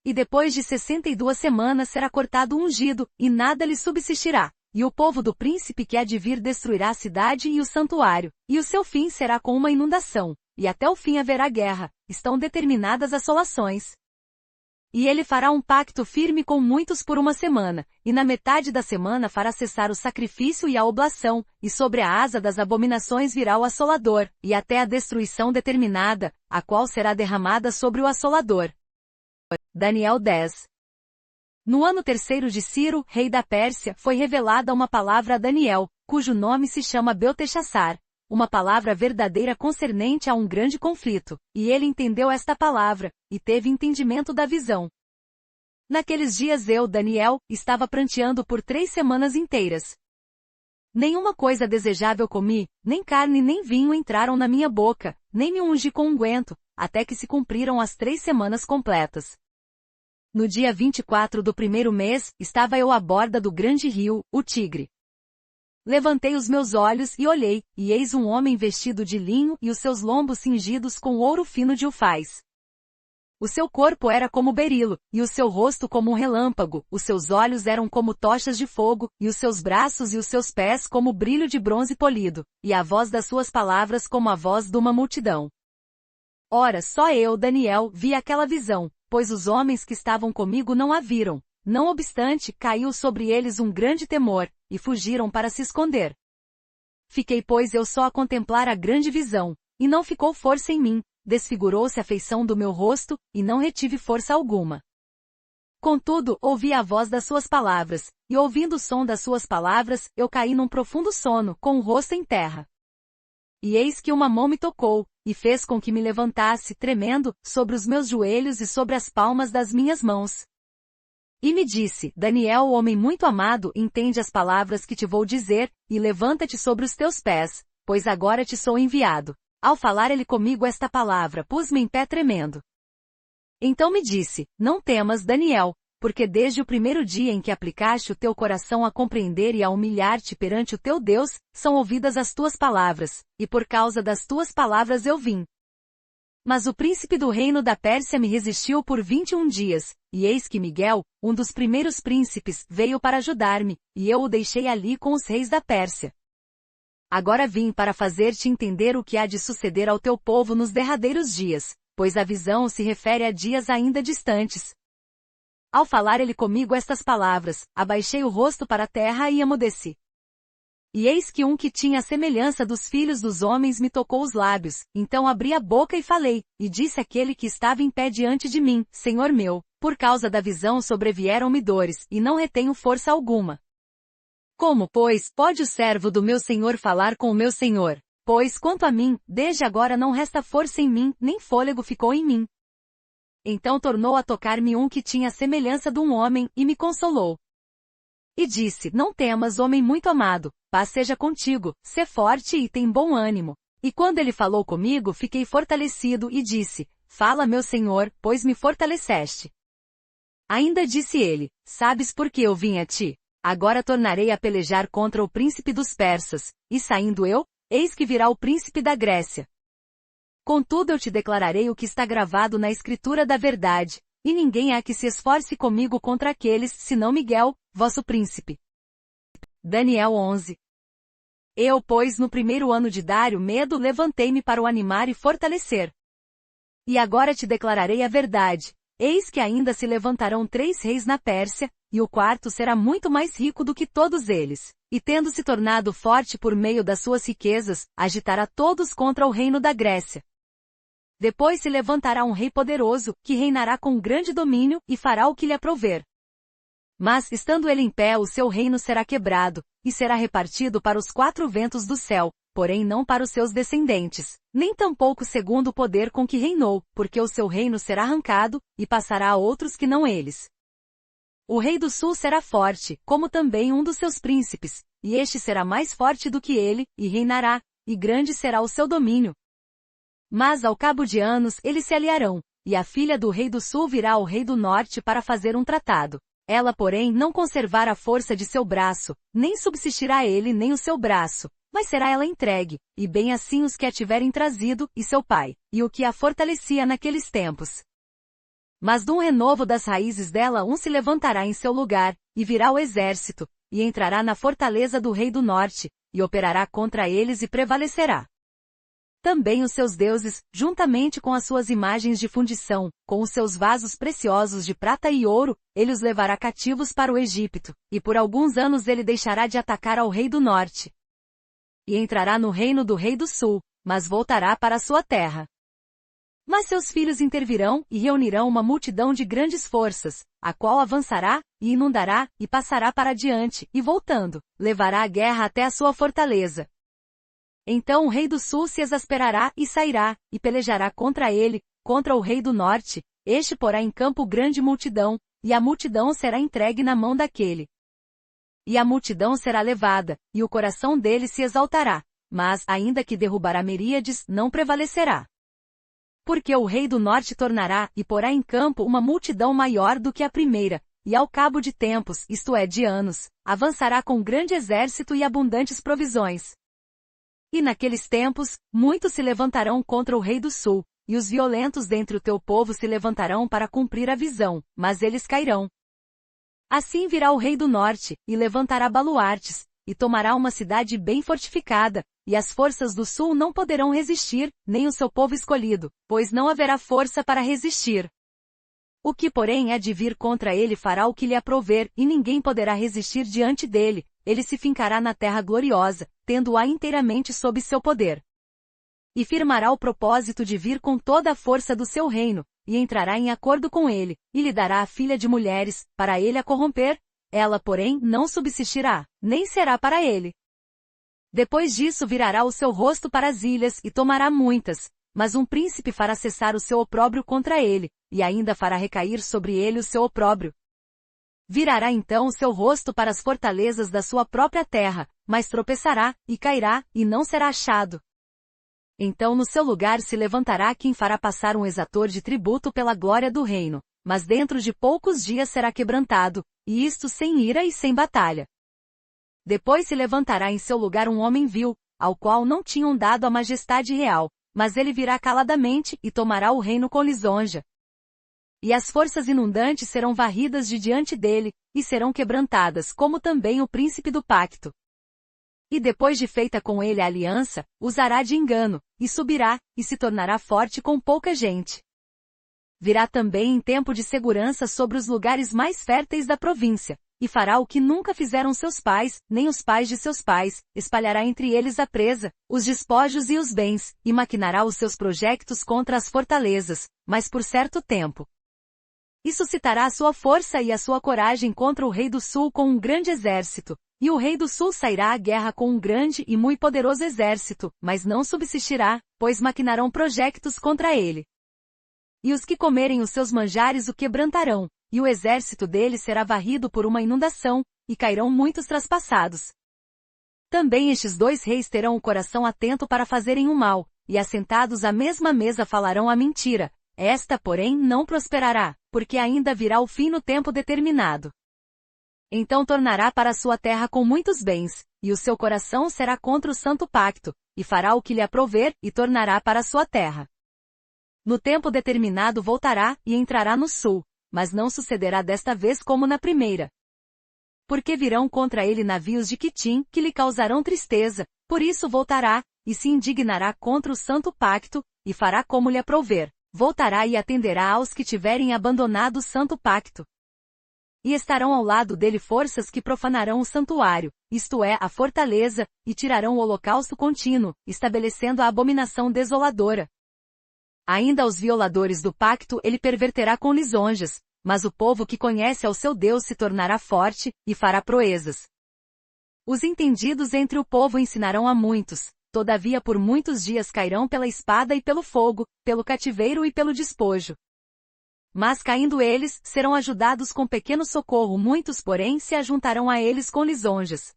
E depois de 62 semanas será cortado o ungido, e nada lhe subsistirá, e o povo do príncipe que há de vir destruirá a cidade e o santuário, e o seu fim será com uma inundação, e até o fim haverá guerra, estão determinadas assolações. E ele fará um pacto firme com muitos por 1 semana, e na metade da semana fará cessar o sacrifício e a oblação, e sobre a asa das abominações virá o assolador, e até a destruição determinada, a qual será derramada sobre o assolador. Daniel 10. No ano 3º de Ciro, rei da Pérsia, foi revelada uma palavra a Daniel, cujo nome se chama Belteshazzar, uma palavra verdadeira concernente a um grande conflito, e ele entendeu esta palavra, e teve entendimento da visão. Naqueles dias eu, Daniel, estava pranteando por 3 semanas inteiras. Nenhuma coisa desejável comi, nem carne nem vinho entraram na minha boca, nem me ungi com unguento, até que se cumpriram as 3 semanas completas. No dia 24 do primeiro mês, estava eu à borda do grande rio, o Tigre. Levantei os meus olhos e olhei, e eis um homem vestido de linho e os seus lombos cingidos com ouro fino de ufaz. O seu corpo era como berilo, e o seu rosto como um relâmpago, os seus olhos eram como tochas de fogo, e os seus braços e os seus pés como brilho de bronze polido, e a voz das suas palavras como a voz de uma multidão. Ora, só eu, Daniel, vi aquela visão, pois os homens que estavam comigo não a viram. Não obstante, caiu sobre eles um grande temor, e fugiram para se esconder. Fiquei pois eu só a contemplar a grande visão, e não ficou força em mim, desfigurou-se a feição do meu rosto, e não retive força alguma. Contudo, ouvi a voz das suas palavras, e ouvindo o som das suas palavras, eu caí num profundo sono, com o rosto em terra. E eis que uma mão me tocou, e fez com que me levantasse, tremendo, sobre os meus joelhos e sobre as palmas das minhas mãos. E me disse, Daniel, homem muito amado, entende as palavras que te vou dizer, e levanta-te sobre os teus pés, pois agora te sou enviado. Ao falar ele comigo esta palavra, pus-me em pé tremendo. Então me disse, não temas, Daniel, porque desde o primeiro dia em que aplicaste o teu coração a compreender e a humilhar-te perante o teu Deus, são ouvidas as tuas palavras, e por causa das tuas palavras eu vim. Mas o príncipe do reino da Pérsia me resistiu por 21 dias, e eis que Miguel, um dos primeiros príncipes, veio para ajudar-me, e eu o deixei ali com os reis da Pérsia. Agora vim para fazer-te entender o que há de suceder ao teu povo nos derradeiros dias, pois a visão se refere a dias ainda distantes. Ao falar ele comigo estas palavras, abaixei o rosto para a terra e emudeci. E eis que um que tinha a semelhança dos filhos dos homens me tocou os lábios, então abri a boca e falei, e disse àquele que estava em pé diante de mim, Senhor meu, por causa da visão sobrevieram-me dores, e não retenho força alguma. Como, pois, pode o servo do meu senhor falar com o meu senhor? Pois, quanto a mim, desde agora não resta força em mim, nem fôlego ficou em mim. Então tornou a tocar-me um que tinha a semelhança de um homem, e me consolou. E disse, não temas, homem muito amado, paz seja contigo, sê forte e tem bom ânimo. E quando ele falou comigo, fiquei fortalecido e disse, fala meu senhor, pois me fortaleceste. Ainda disse ele, sabes por que eu vim a ti? Agora tornarei a pelejar contra o príncipe dos persas, e saindo eu, eis que virá o príncipe da Grécia. Contudo eu te declararei o que está gravado na escritura da verdade, e ninguém há que se esforce comigo contra aqueles, senão Miguel, vosso príncipe. Daniel 11. Eu, pois, no primeiro ano de Dário Medo, levantei-me para o animar e fortalecer. E agora te declararei a verdade. Eis que ainda se levantarão 3 reis na Pérsia, e o quarto será muito mais rico do que todos eles, e tendo se tornado forte por meio das suas riquezas, agitará todos contra o reino da Grécia. Depois se levantará um rei poderoso, que reinará com grande domínio, e fará o que lhe aprouver. Mas, estando ele em pé, o seu reino será quebrado, e será repartido para os 4 ventos do céu, porém não para os seus descendentes, nem tampouco segundo o poder com que reinou, porque o seu reino será arrancado, e passará a outros que não eles. O rei do sul será forte, como também um dos seus príncipes, e este será mais forte do que ele, e reinará, e grande será o seu domínio. Mas ao cabo de anos eles se aliarão, e a filha do rei do sul virá ao rei do norte para fazer um tratado. Ela, porém, não conservará a força de seu braço, nem subsistirá ele nem o seu braço, mas será ela entregue, e bem assim os que a tiverem trazido, e seu pai, e o que a fortalecia naqueles tempos. Mas de um renovo das raízes dela um se levantará em seu lugar, e virá o exército, e entrará na fortaleza do rei do norte, e operará contra eles e prevalecerá. Também os seus deuses, juntamente com as suas imagens de fundição, com os seus vasos preciosos de prata e ouro, ele os levará cativos para o Egito, e por alguns anos ele deixará de atacar ao rei do norte. E entrará no reino do rei do sul, mas voltará para a sua terra. Mas seus filhos intervirão, e reunirão uma multidão de grandes forças, a qual avançará, e inundará, e passará para adiante, e voltando, levará a guerra até a sua fortaleza. Então o rei do sul se exasperará e sairá, e pelejará contra ele, contra o rei do norte, este porá em campo grande multidão, e a multidão será entregue na mão daquele. E a multidão será levada, e o coração dele se exaltará, mas, ainda que derrubará miríades, não prevalecerá. Porque o rei do norte tornará e porá em campo uma multidão maior do que a primeira, e ao cabo de tempos, isto é de anos, avançará com grande exército e abundantes provisões. E naqueles tempos, muitos se levantarão contra o rei do sul, e os violentos dentre o teu povo se levantarão para cumprir a visão, mas eles cairão. Assim virá o rei do norte, e levantará baluartes, e tomará uma cidade bem fortificada, e as forças do sul não poderão resistir, nem o seu povo escolhido, pois não haverá força para resistir. O que porém é de vir contra ele fará o que lhe aprouver, e ninguém poderá resistir diante dele, ele se fincará na terra gloriosa, tendo-a inteiramente sob seu poder. E firmará o propósito de vir com toda a força do seu reino, e entrará em acordo com ele, e lhe dará a filha de mulheres, para ele a corromper, ela porém não subsistirá, nem será para ele. Depois disso virará o seu rosto para as ilhas e tomará muitas, mas um príncipe fará cessar o seu opróbrio contra ele, e ainda fará recair sobre ele o seu opróbrio. Virará então o seu rosto para as fortalezas da sua própria terra, mas tropeçará, e cairá, e não será achado. Então no seu lugar se levantará quem fará passar um exator de tributo pela glória do reino, mas dentro de poucos dias será quebrantado, e isto sem ira e sem batalha. Depois se levantará em seu lugar um homem vil, ao qual não tinham dado a majestade real, mas ele virá caladamente e tomará o reino com lisonja. E as forças inundantes serão varridas de diante dele, e serão quebrantadas, como também o príncipe do pacto. E depois de feita com ele a aliança, usará de engano, e subirá, e se tornará forte com pouca gente. Virá também em tempo de segurança sobre os lugares mais férteis da província, e fará o que nunca fizeram seus pais, nem os pais de seus pais, espalhará entre eles a presa, os despojos e os bens, e maquinará os seus projectos contra as fortalezas, mas por certo tempo. E suscitará a sua força e a sua coragem contra o rei do sul com um grande exército, e o rei do sul sairá à guerra com um grande e muito poderoso exército, mas não subsistirá, pois maquinarão projectos contra ele. E os que comerem os seus manjares o quebrantarão, e o exército dele será varrido por uma inundação, e cairão muitos traspassados. Também estes dois reis terão o coração atento para fazerem o mal, e assentados à mesma mesa falarão a mentira. Esta, porém, não prosperará, porque ainda virá o fim no tempo determinado. Então tornará para a sua terra com muitos bens, e o seu coração será contra o santo pacto, e fará o que lhe aprouver, e tornará para a sua terra. No tempo determinado voltará, e entrará no sul, mas não sucederá desta vez como na primeira. Porque virão contra ele navios de Quitim, que lhe causarão tristeza, por isso voltará, e se indignará contra o santo pacto, e fará como lhe aprouver. Voltará e atenderá aos que tiverem abandonado o santo pacto. E estarão ao lado dele forças que profanarão o santuário, isto é, a fortaleza, e tirarão o holocausto contínuo, estabelecendo a abominação desoladora. Ainda aos violadores do pacto ele perverterá com lisonjas, mas o povo que conhece ao seu Deus se tornará forte, e fará proezas. Os entendidos entre o povo ensinarão a muitos. Todavia por muitos dias cairão pela espada e pelo fogo, pelo cativeiro e pelo despojo. Mas caindo eles, serão ajudados com pequeno socorro, muitos porém se ajuntarão a eles com lisonjas.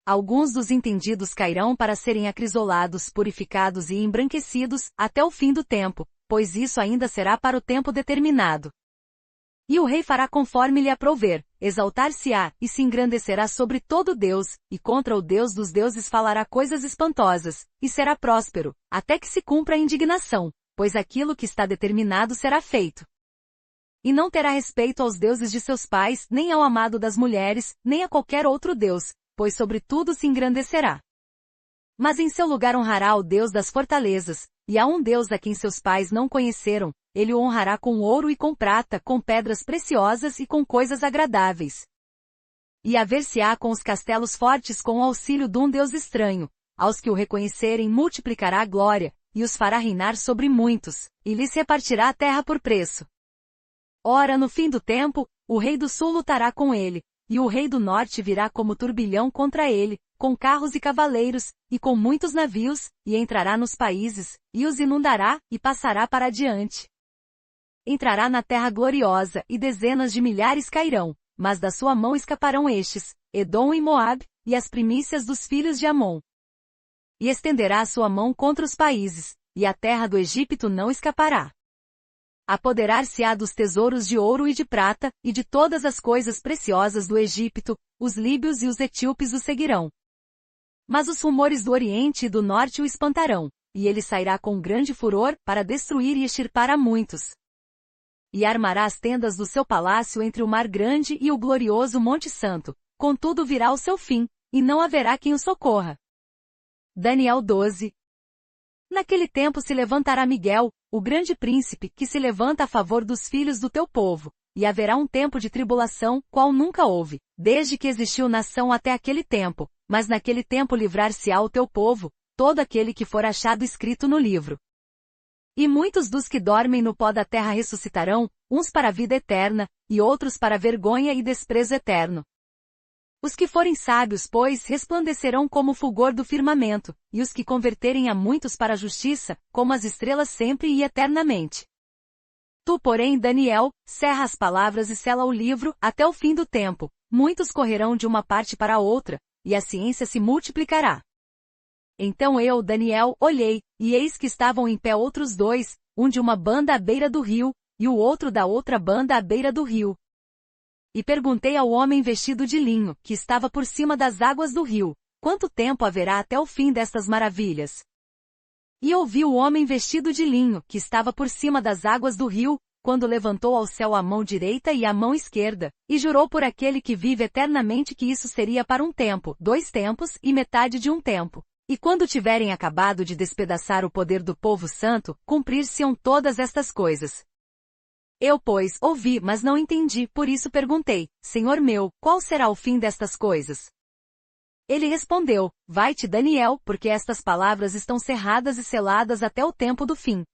Alguns dos entendidos cairão para serem acrisolados, purificados e embranquecidos, até o fim do tempo, pois isso ainda será para o tempo determinado. E o rei fará conforme lhe aprouver, exaltar-se-á, e se engrandecerá sobre todo Deus, e contra o Deus dos deuses falará coisas espantosas, e será próspero, até que se cumpra a indignação, pois aquilo que está determinado será feito. E não terá respeito aos deuses de seus pais, nem ao amado das mulheres, nem a qualquer outro Deus, pois sobre tudo se engrandecerá. Mas em seu lugar honrará o Deus das fortalezas, e a um Deus a quem seus pais não conheceram, ele o honrará com ouro e com prata, com pedras preciosas e com coisas agradáveis. E haver-se-á com os castelos fortes com o auxílio de um Deus estranho, aos que o reconhecerem multiplicará a glória, e os fará reinar sobre muitos, e lhes repartirá a terra por preço. Ora no fim do tempo, o rei do sul lutará com ele, e o rei do norte virá como turbilhão contra ele, com carros e cavaleiros, e com muitos navios, e entrará nos países, e os inundará, e passará para adiante. Entrará na terra gloriosa, e dezenas de milhares cairão, mas da sua mão escaparão estes, Edom e Moabe, e as primícias dos filhos de Amon. E estenderá a sua mão contra os países, e a terra do Egito não escapará. Apoderar-se-á dos tesouros de ouro e de prata, e de todas as coisas preciosas do Egito, os líbios e os etíopes o seguirão. Mas os rumores do Oriente e do Norte o espantarão, e ele sairá com grande furor, para destruir e extirpar a muitos. E armará as tendas do seu palácio entre o mar grande e o glorioso Monte Santo, contudo virá o seu fim, e não haverá quem o socorra. Daniel 12. Naquele tempo se levantará Miguel, o grande príncipe, que se levanta a favor dos filhos do teu povo, e haverá um tempo de tribulação, qual nunca houve, desde que existiu nação até aquele tempo, mas naquele tempo livrar-se-á o teu povo, todo aquele que for achado escrito no livro. E muitos dos que dormem no pó da terra ressuscitarão, uns para a vida eterna, e outros para vergonha e desprezo eterno. Os que forem sábios, pois, resplandecerão como o fulgor do firmamento, e os que converterem a muitos para a justiça, como as estrelas sempre e eternamente. Tu, porém, Daniel, cerra as palavras e sela o livro, até o fim do tempo. Muitos correrão de uma parte para a outra, e a ciência se multiplicará. Então eu, Daniel, olhei, e eis que estavam em pé outros dois, um de uma banda à beira do rio, e o outro da outra banda à beira do rio. E perguntei ao homem vestido de linho, que estava por cima das águas do rio, quanto tempo haverá até o fim destas maravilhas? E ouvi o homem vestido de linho, que estava por cima das águas do rio, quando levantou ao céu a mão direita e a mão esquerda, e jurou por aquele que vive eternamente que isso seria para um tempo, 2 tempos e metade de um tempo. E quando tiverem acabado de despedaçar o poder do povo santo, cumprir-se-ão todas estas coisas. Eu, pois, ouvi, mas não entendi, por isso perguntei, Senhor meu, qual será o fim destas coisas? Ele respondeu, vai-te Daniel, porque estas palavras estão cerradas e seladas até o tempo do fim.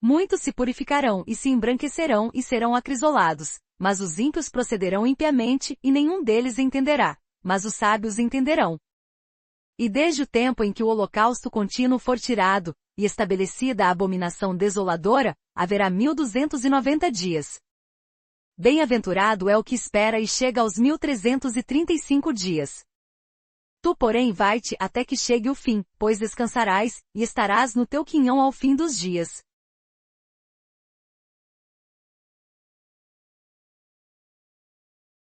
Muitos se purificarão e se embranquecerão e serão acrisolados, mas os ímpios procederão impiamente, e nenhum deles entenderá, mas os sábios entenderão. E desde o tempo em que o holocausto contínuo for tirado, e estabelecida a abominação desoladora, haverá 1290 dias. Bem-aventurado é o que espera e chega aos 1335 dias. Tu, porém, vai-te até que chegue o fim, pois descansarás, e estarás no teu quinhão ao fim dos dias.